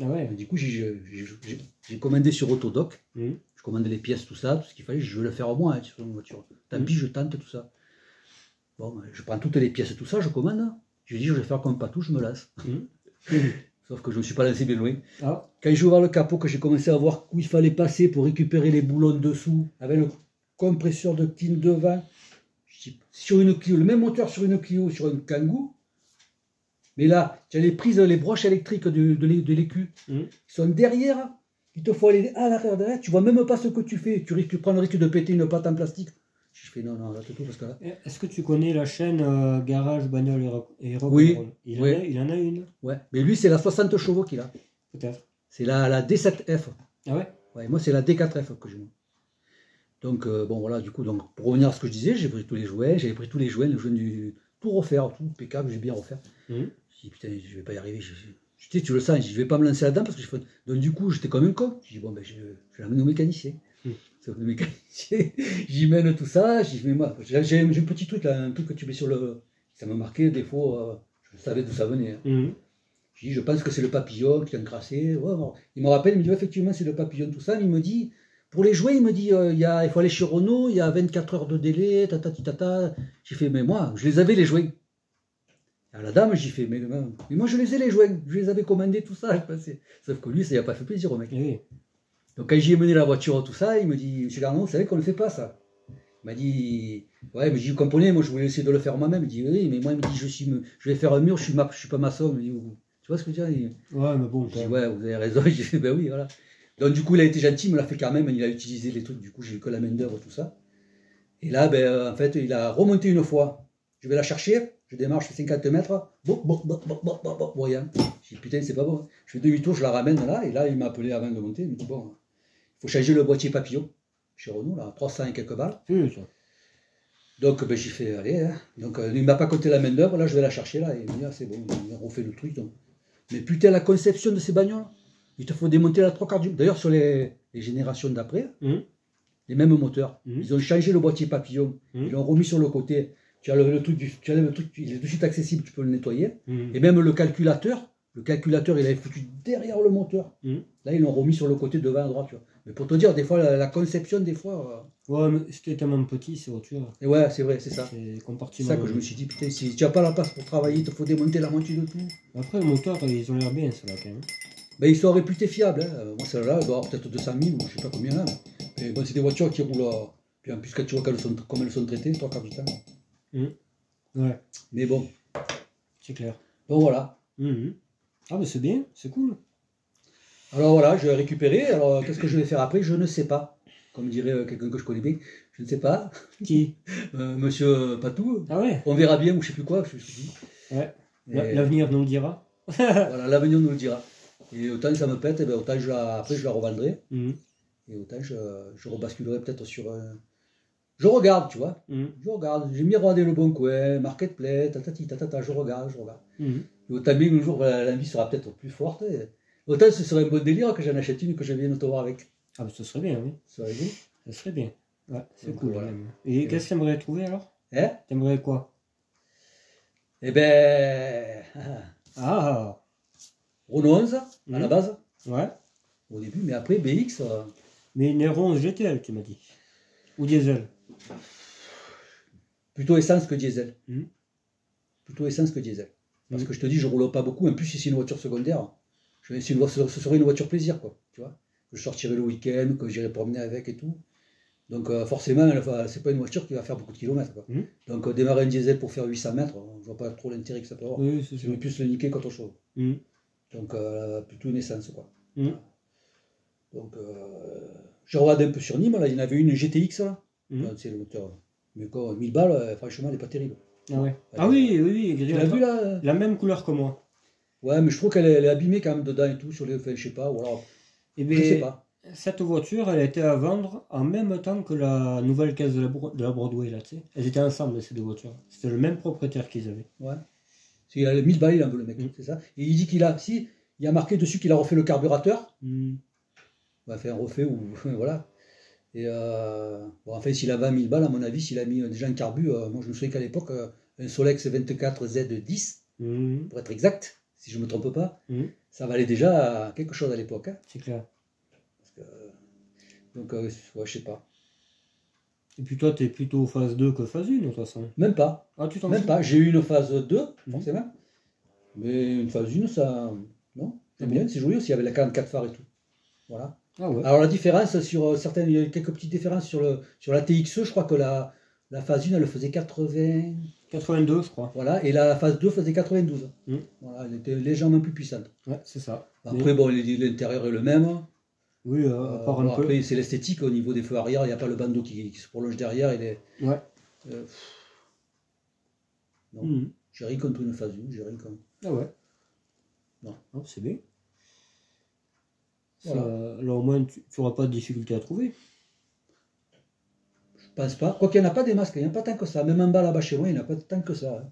Ah ouais. Du coup, j'ai commandé sur Autodoc. Je commandais les pièces, tout ça, tout ce qu'il fallait, je veux le faire au moins sur une voiture. Tant pis, je tente tout ça. Bon, je prends toutes les pièces, tout ça, je commande. Je dis, je vais faire comme Patou, je me lasse. Sauf que je ne me suis pas lancé bien loin. Quand j'ai ouvert le capot, que j'ai commencé à voir où il fallait passer pour récupérer les boulons dessous, avec le compresseur de clim devant, je dis, sur une Clio, le même moteur sur une Clio, sur une Kangoo, mais là, tu as les prises, les broches électriques de l'écu, qui sont derrière, il te faut aller à l'arrière derrière, tu vois même pas ce que tu fais, tu prends le risque de péter une pâte en plastique. Je fais non, arrête tout parce que là. Est-ce que tu connais la chaîne Garage, Bagnole et Rock? Oui. Il en a une. Ouais, mais lui, c'est la 60 chevaux qu'il a. Peut-être. C'est la D7F. Ah ouais? Ouais, moi, c'est la D4F que j'ai. Donc, bon, voilà, du coup, donc, pour revenir à ce que je disais, j'ai pris tous les jouets, j'avais pris tous les jouets du. Tout refaire, tout impeccable, j'ai bien refaire. Je dis, putain, je vais pas y arriver, Tu le sens, je vais pas me lancer là-dedans parce que donc du coup, j'étais comme un con. Je dis, bon, ben, je vais l'amener au mécanicien. Sauf que le mécanicien, j'y mène tout ça, j'y mets moi. J'ai un petit truc là, un truc que tu mets sur le. Ça m'a marqué, des fois, je savais d'où ça venait. Hein. Je dis, je pense que c'est le papillon qui a encrassé. Ouais, bon. Il me rappelle, il me dit, effectivement, c'est le papillon, tout ça. Mais il me dit, pour les jouets, il me dit, il faut aller chez Renault, il y a 24 heures de délai, tata. J'ai fait, mais moi, je les avais les jouets. À la dame, j'ai fait, mais moi je les ai les jouets, je les avais commandés, tout ça. Sauf que lui, ça n'a pas fait plaisir au mec. Oui. Donc quand j'y ai mené la voiture, tout ça, il me dit, monsieur Garnon, vous savez qu'on ne fait pas ça. Il m'a dit, ouais, mais vous comprenez, moi je voulais essayer de le faire moi-même. Il dit, oui, mais moi il me dit, je vais faire un mur, je suis pas maçon. Il me dit, tu vois ce que je veux dire? Ouais, mais bon. Je dis, ouais, vous avez raison. J'ai fait, ben oui, voilà. Donc du coup, il a été gentil, il me l'a fait quand même, il a utilisé les trucs, du coup, j'ai eu que la main d'œuvre, tout ça. Et là, en fait, il a remonté une fois. Je vais la chercher. Je démarre, je fais 50 mètres, rien. Je dis putain, c'est pas bon. Je fais demi-tour, je la ramène là, et là, il m'a appelé avant de monter. Il me dit bon, il faut changer le boîtier papillon chez Renault, là, 300 et quelques balles. Donc, ben, j'ai fait allez. Hein. Donc, il m'a pas compté la main d'œuvre, là, je vais la chercher là, et il me dit ah, c'est bon, il a refait le truc. Donc. Mais putain, la conception de ces bagnoles, il te faut démonter la 3/4 du. D'ailleurs, sur les générations d'après, les mêmes moteurs, ils ont changé le boîtier papillon, ils l'ont remis sur le côté. Tu as le truc, il est de suite accessible, tu peux le nettoyer. Et même le calculateur, il avait foutu derrière le moteur. Là, ils l'ont remis sur le côté devant à droite. Tu vois. Mais pour te dire, des fois, la conception, des fois. Ouais, mais c'était tellement petit, ces voitures. Et ouais, c'est vrai, c'est ça. C'est ça que je me suis dit, putain, si tu n'as pas la place pour travailler, il te faut démonter la moitié de tout. Après, le moteur, ils ont l'air bien, ceux-là, quand même. Ben, ils sont réputés fiables. Hein. Moi, celle-là, elle doit avoir peut-être 200 000 ou je sais pas combien là. Mais bon, c'est des voitures qui roulent. Puis en plus, quand tu vois comme elles sont traitées, 3/4 du temps. Ouais. Mais bon. C'est clair. Donc voilà. Ah, mais c'est bien, c'est cool. Alors voilà, je vais récupérer. Alors qu'est-ce que je vais faire après? Je ne sais pas. Comme dirait quelqu'un que je connais bien, je ne sais pas. Qui Monsieur Patou. Ah ouais. On verra bien ou je sais plus quoi. Ouais. L'avenir nous le dira. Voilà, l'avenir nous le dira. Et autant ça me pète, et ben, autant après je la revendrai. Et autant je rebasculerai peut-être sur. Je regarde, tu vois. Je regarde. J'ai mis regarder le bon coin, marketplace, je regarde. Et autant bien un jour, l'envie sera peut-être plus forte. Autant ce serait un bon délire que j'en achète une et que je vienne te voir avec. Ah, mais ce serait bien, oui. Ça serait bien. Ça serait bien. Ouais, c'est cool. Voilà. Et qu'est-ce que tu aimerais trouver alors? T'aimerais quoi? Eh ben. Renault 11 à la base. Ouais. Au début, mais après BX. Mais une R11 GTL, tu m'as dit. Ou diesel. Plutôt essence que diesel. Plutôt essence que diesel. Parce que je te dis, je roule pas beaucoup. En plus, si c'est une voiture secondaire, ce serait une voiture plaisir, quoi. Tu vois, que je sortirai le week-end, que j'irai promener avec et tout. Donc forcément, c'est pas une voiture qui va faire beaucoup de kilomètres, quoi. Donc démarrer un diesel pour faire 800 mètres, je vois pas trop l'intérêt que ça peut avoir. Oui, je vais plus le niquer qu'autre chose. Donc plutôt une essence, quoi. Donc je regarde un peu sur Nîmes, là, il y en avait une GTX, là. C'est le moteur. Mais quoi, 1000 balles, franchement, elle n'est pas terrible. Ah ouais. Oui. Tu l'as vu là? La même couleur que moi. Ouais, mais je trouve qu'elle est abîmée quand même dedans et tout, sur les. Enfin, je sais pas, ou alors. Je sais pas. Cette voiture, elle a été à vendre en même temps que la nouvelle caisse de la Broadway, là, tu sais. Elles étaient ensemble, ces deux voitures. C'était le même propriétaire qu'ils avaient. Ouais. Il a 1000 balles, il a un peu le mec, c'est ça. Et il dit qu'il a. Si, il y a marqué dessus qu'il a refait le carburateur. On va faire un refait ou. Voilà. Et bon, enfin, s'il a 20 000 balles, à mon avis, s'il a mis déjà un carbu, moi je me souviens qu'à l'époque, un Solex 24Z10, pour être exact, si je ne me trompe pas, ça valait déjà quelque chose à l'époque. Hein. C'est clair. Parce que, donc, ouais, je sais pas. Et puis toi, tu es plutôt phase 2 que phase 1, de toute façon. Même pas. Ah, tu t'en Même pas. J'ai eu une phase 2, forcément. Mais une phase 1, ça. Non, c'est bien, c'est joli aussi, il y avait la 44 phares et tout. Voilà. Ah ouais. Alors la différence sur certaines, il y a quelques petites différences sur la TXE, je crois que la phase 1 elle faisait 82 je crois. Voilà, et la phase 2 faisait 92. Voilà, elle était légèrement plus puissante. Ouais, c'est ça. Après bon, l'intérieur est le même. Oui, à part un peu. Après c'est l'esthétique au niveau des feux arrière, il n'y a pas le bandeau qui se prolonge derrière, il est. Ouais. Non, j'ai rien contre une phase 1, j'ai rien contre. Ah ouais. Non, c'est bien. Voilà. Alors au moins tu n'auras pas de difficulté à trouver. Je pense pas. Quoi qu'il n'y en a pas des masques, il n'y en a pas tant que ça. Même en bas là-bas chez moi, il n'y en a pas tant que ça. Hein.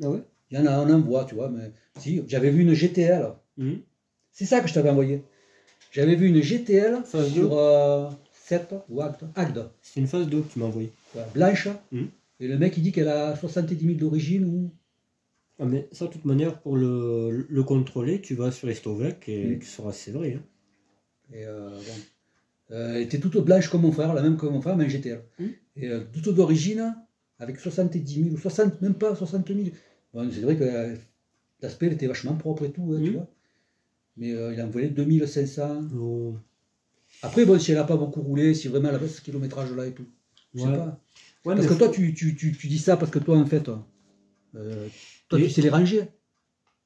Ah ouais. Il y en a, on en voit, tu vois. Mais si, j'avais vu une GTL. C'est ça que je t'avais envoyé. J'avais vu une GTL Phase sur 7 ou Agde. C'est une phase 2 que tu m'as envoyé. Blanche. Et le mec il dit qu'elle a 70 000 d'origine ou... Ah mais ça, de toute manière, pour le contrôler, tu vas sur Estovec et tu sauras si c'est vrai. Hein. Et elle était toute blanche comme mon frère, la même que mon frère, mais un GTL. Et toute d'origine, avec 70 000 ou 60, même pas 60 000. Bon, c'est vrai que l'aspect était vachement propre et tout, hein, tu vois. Mais il a envoyé 2500. Oh. Après, bon, si elle n'a pas beaucoup roulé, si vraiment elle a ce kilométrage-là et tout. Je sais pas. Ouais, parce que toi, tu dis ça parce que toi, en fait, toi, tu sais les ranger.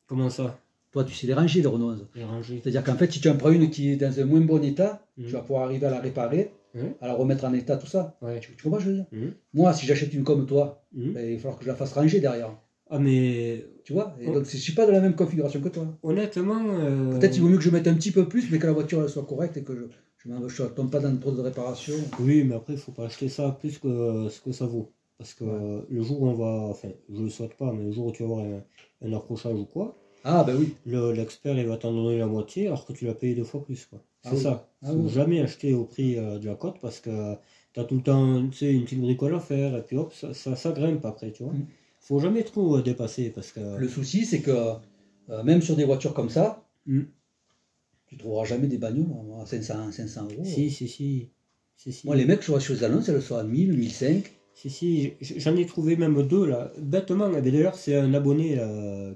Comment ça? Toi, tu sais les ranger, les Renault. Les ranger. C'est-à-dire qu'en fait, si tu en prends une qui est dans un moins bon état, tu vas pouvoir arriver à la réparer, à la remettre en état, tout ça. Ouais. Tu comprends ce que je veux dire? Moi, si j'achète une comme toi, ben, il va falloir que je la fasse ranger derrière. Ah, mais... Tu vois? Et donc, je ne suis pas de la même configuration que toi. Honnêtement... Peut-être il vaut mieux que je mette un petit peu plus, mais que la voiture elle soit correcte et que je ne tombe pas dans trop de réparations. Oui, mais après, il ne faut pas acheter ça plus que ce que ça vaut. Parce que le jour où on va... Enfin, je ne le souhaite pas, mais le jour où tu vas avoir un accrochage ou quoi... Ah, ben oui. L'expert, il va t'en donner la moitié alors que tu l'as payé 2 fois plus. C'est ça. Il ne faut oui. jamais acheter au prix de la cote parce que tu as tout le temps une petite bricole à faire et puis hop, ça grimpe après, tu vois. Faut jamais trop dépasser parce que... Le souci, c'est que même sur des voitures comme ça, tu trouveras jamais des bagnoles à 500 €. Si. Moi, les mecs, je vois sur les annonces, elles sont à 1000, 1005. Si, j'en ai trouvé même 2 là. Bêtement, d'ailleurs, c'est un abonné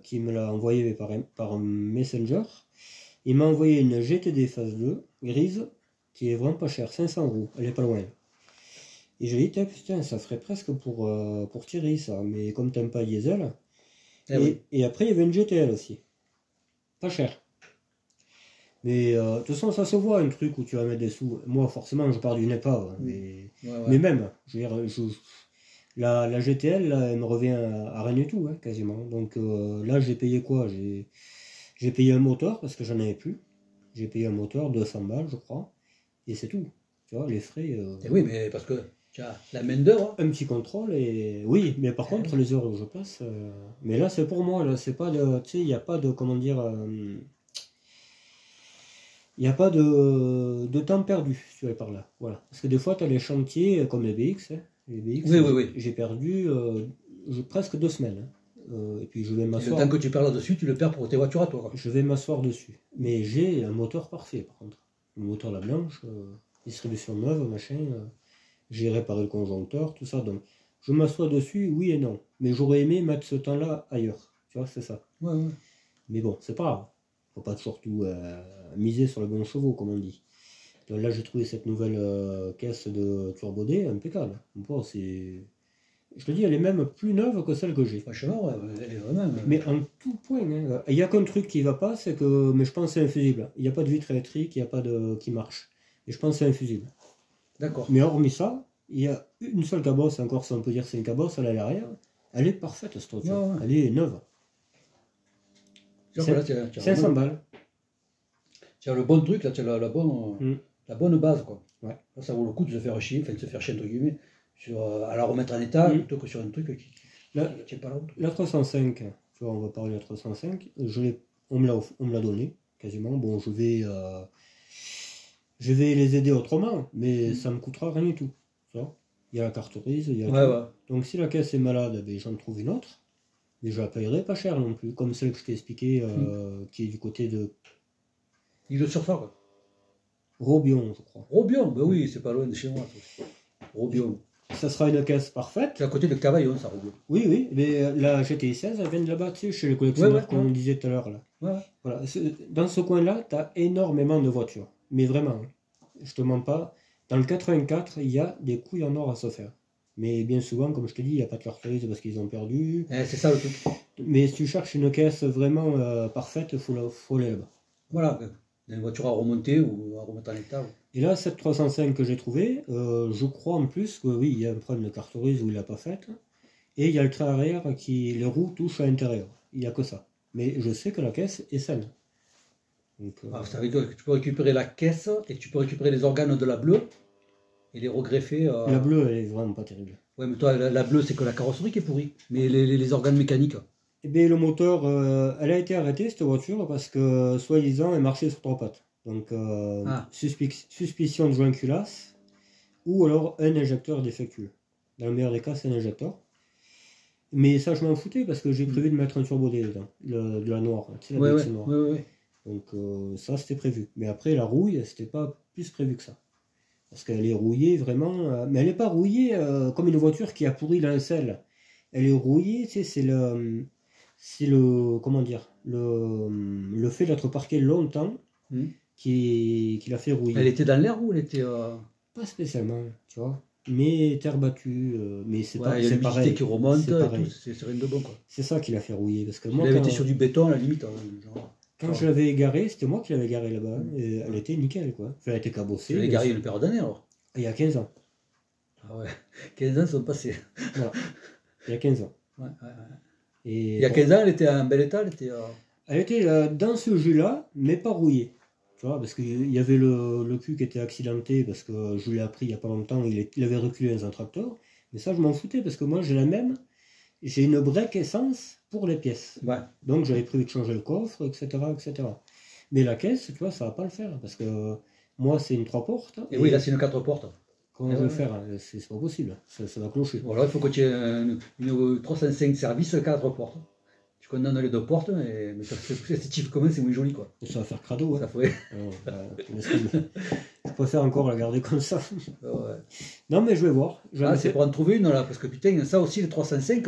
qui me l'a envoyé par Messenger. Il m'a envoyé une GTD phase 2, grise, qui est vraiment pas chère, 500 €. Elle est pas loin. Et je lui ai dit, putain, ça ferait presque pour Thierry ça, mais comme t'aimes pas diesel. Et après, il y avait une GTL aussi. Pas cher. Mais de toute façon, ça se voit un truc où tu vas mettre des sous. Moi, forcément, je pars d'une épave. Mais même, je veux dire, la GTL, là, elle me revient à rien du tout, hein, quasiment. Donc là, j'ai payé quoi? J'ai payé un moteur parce que j'en avais plus. J'ai payé un moteur, 200 balles, je crois. Et c'est tout. Tu vois, les frais. Et oui, mais parce que tu as la main d'œuvre. Un petit contrôle et. Oui, mais par contre, les heures où je passe. Mais là, c'est pour moi. Là, c'est pas de. Tu sais, il n'y a pas de. Comment dire. Il n'y a pas de temps perdu, si tu veux par là. Voilà. Parce que des fois, tu as les chantiers comme les BX. Hein. Les BX, oui. J'ai perdu presque 2 semaines. Et puis je vais m'asseoir. Le temps que tu perds là-dessus, tu le perds pour tes voitures à toi. Quoi. Je vais m'asseoir dessus. Mais j'ai un moteur parfait, par contre. Le moteur La Blanche, distribution neuve, machin. J'ai réparé le conjoncteur, tout ça. Donc, je m'assois dessus, oui et non. Mais j'aurais aimé mettre ce temps-là ailleurs. Tu vois, c'est ça. Ouais. Mais bon, c'est pas grave. Faut pas surtout miser sur les bons chevaux, comme on dit. Donc là, j'ai trouvé cette nouvelle caisse de Turbo D impeccable. Bon, je te dis, elle est même plus neuve que celle que j'ai. Franchement, elle est vraiment... Mais en tout point, hein. Il n'y a qu'un truc qui va pas, c'est que... Mais je pense que c'est infusible. Il n'y a pas de vitre électrique, il n'y a pas de... qui marche. Et je pense que c'est infusible. D'accord. Mais hormis ça, il y a une seule cabosse, encore si on peut dire que c'est une cabosse, elle est à l'arrière. Elle est parfaite, cette voiture. Ouais. Elle est neuve. 500 balles. Tu as le bon truc, là, tu as la bonne base, quoi. Ouais. Là, ça vaut le coup de se faire chier, de se faire chier, entre guillemets, à la remettre en état, plutôt que sur un truc qui tient pas la route. La 305, tu vois, on va parler de la 305, on me l'a donné, quasiment. Bon, je vais les aider autrement, mais ça me coûtera rien du tout. Il y a la carte grise, il y a tout. Donc si la caisse est malade, ben, j'en trouve une autre. Mais je la payerai pas cher non plus, comme celle que je t'ai expliqué, qui est du côté de... Il le surfa, quoi. Robion, je crois. Robion, ben oui, c'est pas loin de chez moi. Robion. Ça sera une caisse parfaite. C'est à côté de Cavaillon, ça, Robion. Oui, mais la GTI 16, elle vient de là-bas, tu sais, chez les collectionneurs, comme on disait tout à l'heure. Ouais. Voilà. Dans ce coin-là, tu as énormément de voitures. Mais vraiment, je te mens pas, dans le 84, il y a des couilles en or à se faire. Mais bien souvent, comme je te dis, il n'y a pas de carte grise parce qu'ils ont perdu. C'est ça le truc. Mais si tu cherches une caisse vraiment parfaite, il faut aller là-bas. Voilà, une voiture à remonter ou à remettre en état. Et là, cette 305 que j'ai trouvée, je crois en plus que oui, il y a un problème de carte grise où il l'a pas faite. Et il y a le train arrière les roues touchent à l'intérieur. Il n'y a que ça. Mais je sais que la caisse est saine. Donc, ça veut dire que tu peux récupérer la caisse et tu peux récupérer les organes de la bleue et les regreffer. La bleue, elle est vraiment pas terrible. Ouais, mais toi, la bleue, c'est que la carrosserie qui est pourrie. Mais les organes mécaniques, Eh bien, le moteur, elle a été arrêtée, cette voiture, parce que, soi-disant, elle marchait sur trois pattes. Donc, suspicion de joint culasse, ou alors un injecteur défectueux. Dans le meilleur des cas, c'est un injecteur. Mais ça, je m'en foutais, parce que j'ai prévu de mettre un turbo D dedans, de la noire, tu sais, la BX noire. Ouais. Donc, ça, c'était prévu. Mais après, la rouille, c'était pas plus prévu que ça. Parce qu'elle est rouillée vraiment, mais elle n'est pas rouillée comme une voiture qui a pourri la selle. Elle est rouillée, tu sais, comment dire, le fait d'être parqué longtemps qui l'a fait rouiller. Elle était dans l'air ou elle était... Pas spécialement, tu vois. Mais terre battue, mais c'est pas, c'est pareil. Qui remonte, c'est rien de bon, quoi. C'est ça qui l'a fait rouiller. Parce que moi, elle avait été sur du béton, à la limite. Genre... Quand je l'avais égarée, c'était moi qui l'avais égarée là-bas. Et elle était nickel, quoi. Enfin, elle était cabossée. Tu l'avais égarée une paire d'années, alors? Il y a 15 ans. Ah ouais, 15 ans sont passés. Voilà. Il y a 15 ans. Ouais. Et il y a 15 ans, elle était en bel état, elle était dans ce jus-là, mais pas rouillée. Tu vois, parce qu'il y avait le cul qui était accidenté, parce que je l'ai appris il n'y a pas longtemps, il avait reculé dans un tracteur. Mais ça, je m'en foutais, parce que moi, j'ai la même. J'ai une break essence pour les pièces. Ouais. Donc, j'avais prévu de changer le coffre, etc., etc. Mais la caisse, tu vois, ça va pas le faire, parce que moi, c'est une 3 portes. Et oui, là, c'est une 4 portes. Comment je vais le faire? C'est pas possible, ça va clocher. Voilà, il faut que tu aies une 305 service 4 portes. Tu condamnes les 2 portes, mais c'est type commun, c'est moins joli, quoi. Ça va faire crado, hein. Ça ferait... je préfère encore la garder comme ça. Ouais. Non, mais je vais voir. C'est pour en trouver une, là, parce que putain, ça aussi, les 305...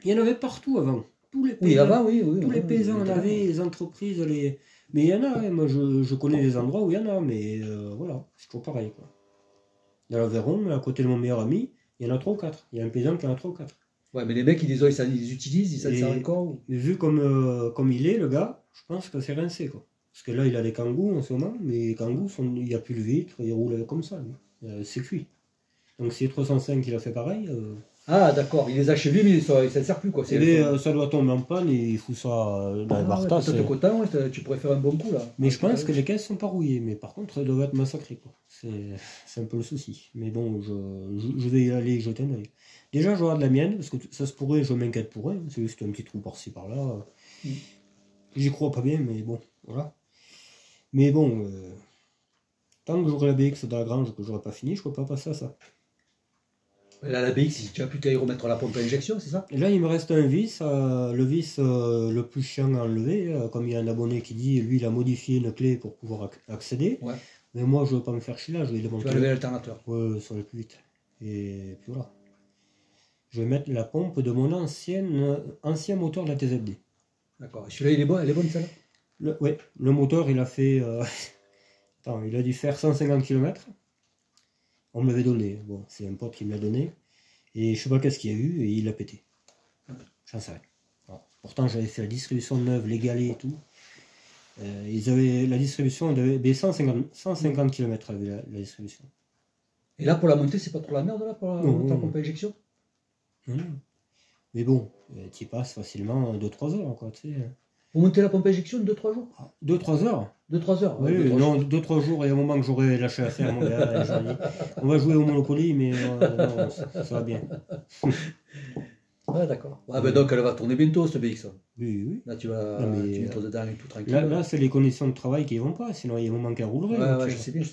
Il y en avait partout avant. Tous les paysans, oui, avant, oui. Tous les paysans en avaient, les entreprises, les... Mais il y en a, hein. Moi je connais des endroits où il y en a, mais voilà, c'est toujours pareil, quoi. Dans l'Aveyron, à côté de mon meilleur ami, il y en a 3 ou 4. Il y a un paysan qui en a 3 ou 4. Ouais, mais les mecs, ils utilisent, ils s'en servent encore. Vu comme il est, le gars, je pense que c'est rincé, quoi. Parce que là, il a des kangous en ce moment, mais les kangous, il n'y a plus le vitre, il roule comme ça. C'est cuit. Donc si 305, il a fait pareil... Ah, d'accord, il les a chez lui, mais ça ne sert plus, quoi. Ça doit tomber en panne et il fout ça dans les bartasses. Tu pourrais faire un bon coup, là. Mais je pense que les caisses sont pas rouillées, mais par contre, elles doivent être massacrées, quoi. C'est un peu le souci. Mais bon, je vais y aller jeter un œil. Déjà, je regarde la mienne, parce que ça se pourrait, je m'inquiète pour elle. C'est juste un petit trou par-ci, par-là. J'y crois pas bien, mais bon, voilà. Mais bon, tant que j'aurai la BX dans la grange, que j'aurai pas fini, je ne peux pas passer à ça. Là, la BX, si tu as plus qu'à y remettre la pompe à injection, c'est ça? Et là, il me reste un vis, le vis le plus chiant à enlever, comme il y a un abonné qui dit, lui, il a modifié une clé pour pouvoir accéder. Ouais. Mais moi, je ne veux pas me faire chier là, je vais démonter. Tu vas lever l'alternateur. Ouais, ça va plus vite. Et puis voilà. Je vais mettre la pompe de mon ancien moteur de la TZD. D'accord. Et celui-là, elle est bonne, celle-là? Oui, le moteur, il a fait... Attends, il a dû faire 150 km. On me l'avait donné. Bon, c'est un pote qui me l'a donné. Et je sais pas qu'est-ce qu'il y a eu, et il l'a pété. J'en sais rien. Voilà. Pourtant, j'avais fait la distribution neuve, l'égalée et tout. La distribution de 150 km avec la distribution. Et là, pour la monter, c'est pas trop la merde, là, pour la pompe à injection? Non. Mais bon, tu y passes facilement 2-3 heures, quoi, tu sais. Pour monter la pompe à injection, 2-3 jours? 2-3 heures? 2-3 heures, oui. Non, 2-3 jours, il y a un moment que j'aurais lâché à faire, mon gars. On va jouer au Monopoly, mais non, ça va bien. Ouais, d'accord. Ah, ben donc, elle va tourner bientôt, cette BX. Oui. Là, tu vas mettre dedans et tout tranquille. Là, c'est les conditions de travail qui ne vont pas, sinon il y a un moment qu'elle roulerait. Ouais, je sais bien.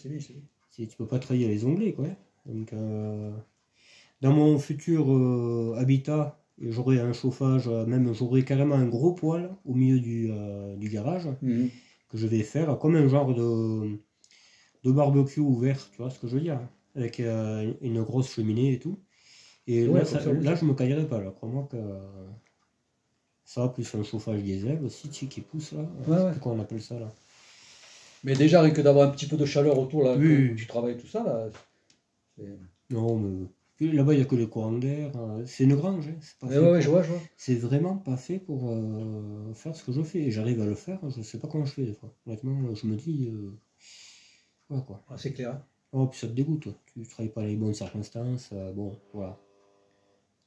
Tu peux pas travailler les onglets, quoi. Donc, dans mon futur habitat, j'aurai un chauffage, même j'aurai carrément un gros poêle au milieu du garage, que je vais faire comme un genre de barbecue ouvert, tu vois ce que je veux dire, avec une grosse cheminée et tout. Et ouais, là, je me caillerai pas, là. Crois-moi que ça, plus un chauffage diesel aussi, qui pousse, là. Ouais. Pourquoi on appelle ça, là? Mais déjà, rien que d'avoir un petit peu de chaleur autour, là, oui. tu travailles tout ça, là. Non, mais là-bas, il n'y a que les courants d'air. C'est une grange, hein. C'est pas fait ouais, je vois. C'est vraiment pas fait pour faire ce que je fais. J'arrive à le faire, je sais pas comment je fais, des fois. Honnêtement, je me dis... voilà, quoi. Ah, c'est clair. Oh, puis ça te dégoûte. Tu travailles pas les bonnes circonstances. Bon, voilà.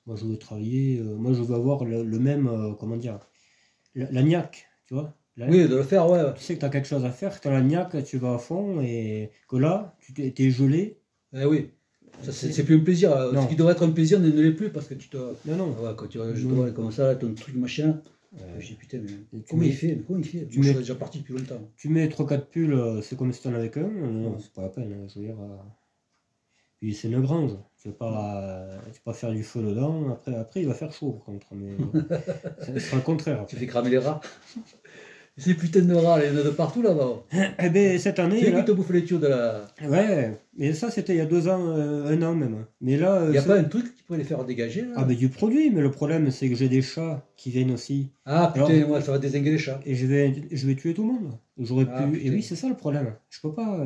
Moi, je veux travailler... moi, je veux avoir le même... comment dire, la niaque, tu vois. Oui, de le faire, ouais. Tu sais que tu as quelque chose à faire, tu as la niaque, tu vas à fond, et que là, tu t'es gelé. Eh oui. C'est plus un plaisir. Non. Ce qui devrait être un plaisir ne l'est plus parce que tu te. Non, non. Ah ouais, quand tu je te vois comme ça, là, ton truc machin. Je dis putain, mais comment il fait? Comment il fait? Tu Moi, je mets- suis déjà parti depuis longtemps. Tu mets 3-4 pulls, c'est comme si t'en avais qu'un. Non, c'est pas la peine, hein, je veux dire. Puis c'est une grange. Tu vas pas faire du feu dedans. Après, il va faire chaud, par contre. Mais ce sera le contraire. Tu fais cramer les rats. Ces putains de rats, il y en a de partout là-bas. Eh ben, cette année. C'est là- qui te bouffe les tuyaux de la. Ouais, mais ça, c'était il y a 2 ans, 1 an même. Mais là. Il n'y a c'est- pas un truc qui pourrait les faire dégager là? Ah, ben, du produit, mais le problème, c'est que j'ai des chats qui viennent aussi. Ah putain, Alors- ouais, ça va dézinguer les chats. Et je vais tuer tout le monde. J'aurais Ah, pu. Et putain. oui, c'est ça le problème. Je peux pas.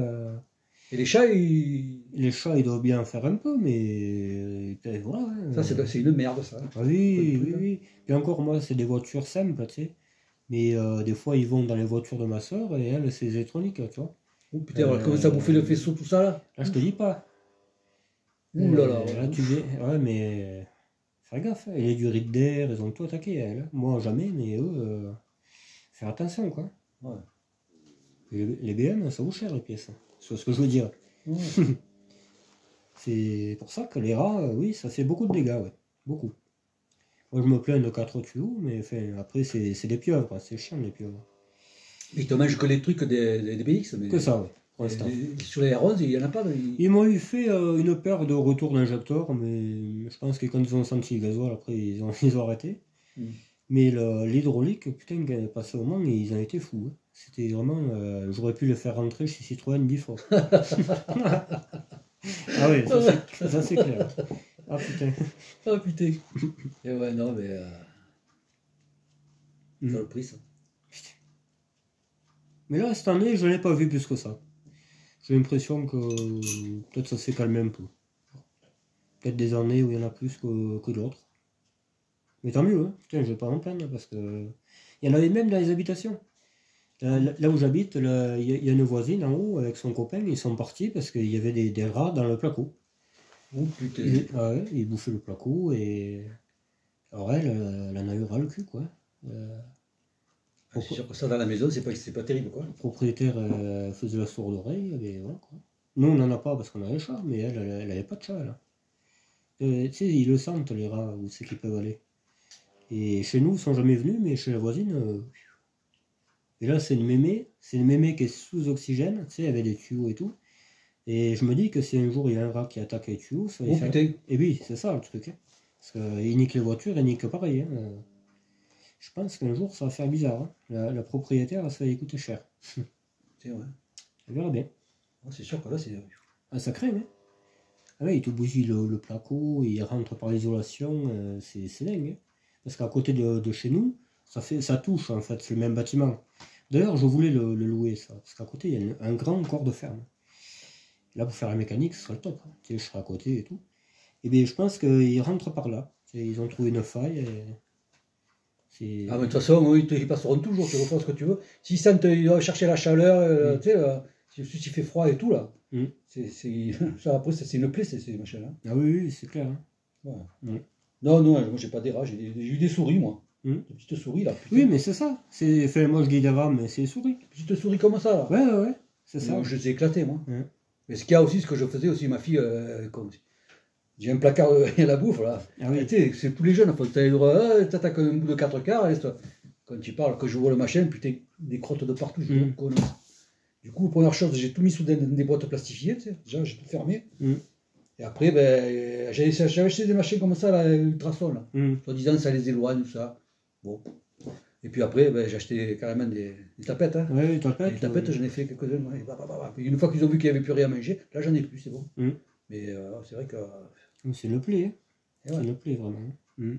Et les chats, ils. Les chats, ils doivent bien faire un peu, mais. Voilà. hein. Ça, c'est une merde ça. Ah oui, Pas du oui, tout, oui. Et encore, moi, c'est des voitures simples, tu sais. Mais des fois, ils vont dans les voitures de ma soeur et elle, c'est électronique, tu vois. Oh putain, on commence à bouffer le faisceau, tout ça là. Là, je te dis pas. Ouh là là. Là, tu dis. Ouais, mais. Fais gaffe, hein. Il y a du ride d'air, ils ont tout attaqué, elle. Hein. Moi, jamais, mais eux. Faire attention, quoi. Ouais. Et les BM, ça vaut cher, les pièces. C'est ce que je veux dire. Ouais. C'est pour ça que les rats, oui, ça fait beaucoup de dégâts, ouais. Beaucoup. Moi, je me plains de 4 tuyaux, mais enfin, après, c'est des pieuvres, quoi. C'est chiant, les pieuvres. Ils te mangent que les trucs des BX. Mais Que ça, ouais, pour l'instant. Sur les R11, il n'y en a pas. Ils m'ont eu fait une paire de retours d'injecteurs, mais je pense que quand ils ont senti le gasoil, après, ils ont arrêté. Mm. Mais l'hydraulique, putain, quand elle est passée au Mans, ils en étaient fous. Hein. C'était vraiment... j'aurais pu le faire rentrer chez Citroën 10 fois. Ah oui, ça c'est clair. Ah putain. Ah putain. Et ouais, non, mais. Mm. Ça le prix, ça. Mais là, cette année, je n'ai pas vu plus que ça. J'ai l'impression que peut-être ça s'est calmé un peu. Peut-être des années où il y en a plus que d'autres. Mais tant mieux, hein. Putain, je vais pas en plaindre parce que. Il y en avait même dans les habitations. Là où j'habite, il y a une voisine en haut avec son copain, ils sont partis parce qu'il y avait des rats dans le placo. Oh putain. Ils bouffaient le placo et. Alors elle en a eu ras le cul, quoi. Ah, c'est sûr que ça dans la maison, c'est pas terrible quoi. Le propriétaire faisait la sourde oreille, et voilà quoi. Nous on n'en a pas parce qu'on a les chats, mais elle avait pas de chat là. Tu sais, ils le sentent les rats, où c'est qu'ils peuvent aller. Et chez nous, ils sont jamais venus, mais chez la voisine. Et là, c'est une mémé qui est sous oxygène, tu sais, avec des tuyaux et tout. Et je me dis que si un jour il y a un rat qui attaque les tuyaux, ça va Oh faire. putain. Et oui, c'est ça le truc. Hein. Parce qu'il nique les voitures, il nique pareil. Hein. Je pense qu'un jour ça va faire bizarre. Hein. La propriétaire, ça va lui coûter cher. C'est vrai. On verra bien. Ah, c'est sûr que là, c'est. Ah, ça craint, hein. Ah ouais, il te bousille le placo, il rentre par l'isolation, c'est dingue. Hein. Parce qu'à côté de chez nous, ça touche en fait, c'est le même bâtiment. D'ailleurs, je voulais le louer ça, parce qu'à côté, il y a un grand corps de ferme. Là, pour faire la mécanique, ce serait le top. Hein. Tu sais, je serai à côté et tout. Et bien, je pense qu'ils rentrent par là. Ils ont trouvé une faille. Et Ah, mais de toute façon, ils passeront toujours, tu refais ce que tu veux. S'ils sentent, ils doivent chercher la chaleur, tu sais, si il fait froid et tout, là. Mm. Ça, après, c'est une plaie, ces machins-là. Ah oui, c'est clair. Hein. Ouais. Mm. Non, moi, j'ai pas des rats, j'ai eu des souris, moi. Mm. Des petites souris, là. Putain. Oui, mais c'est ça. Enfin, moi, je dis d'avant, mais c'est les souris. Des petites souris comme ça, là. Ouais, c'est ça. Moi, je les ai éclatées, moi. Ouais. Mais ce qu'il y a aussi, ce que je faisais aussi, ma fille, j'ai un placard à la bouffe, là. Ah oui. Tu sais, c'est tous les jeunes, tu as le droit, t'attaques un bout de 4 quarts, laisse-toi. Quand tu parles, que je vois le machin, putain, des crottes de partout, je dis, connasse. Du coup, première chose, j'ai tout mis sous des boîtes plastifiées, tu sais, déjà, j'ai tout fermé. Mm. Et après, ben, j'avais acheté des machins comme ça, là, ultrasons, là. Mm. Soi-disant, ça les éloigne, tout ça. Bon. Et puis après, ben, j'ai acheté carrément des tapettes, hein. Ouais, Les tapettes, j'en ai fait quelques-unes. Ouais. Puis une fois qu'ils ont vu qu'il n'y avait plus rien à manger, là, j'en ai plus, c'est bon. Mm. Mais c'est vrai que. C'est une plaie. Hein. Et ouais. C'est une plaie, vraiment. Mm.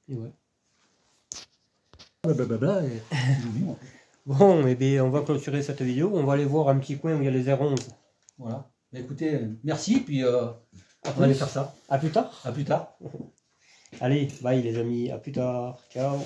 Et ouais. Blablabla. Bon, et bien, on va clôturer cette vidéo. On va aller voir un petit coin où il y a les R11. Voilà. Bah, écoutez, merci, puis on va aller faire ça. À plus tard. À plus tard. Allez, bye les amis. À plus tard. Ciao.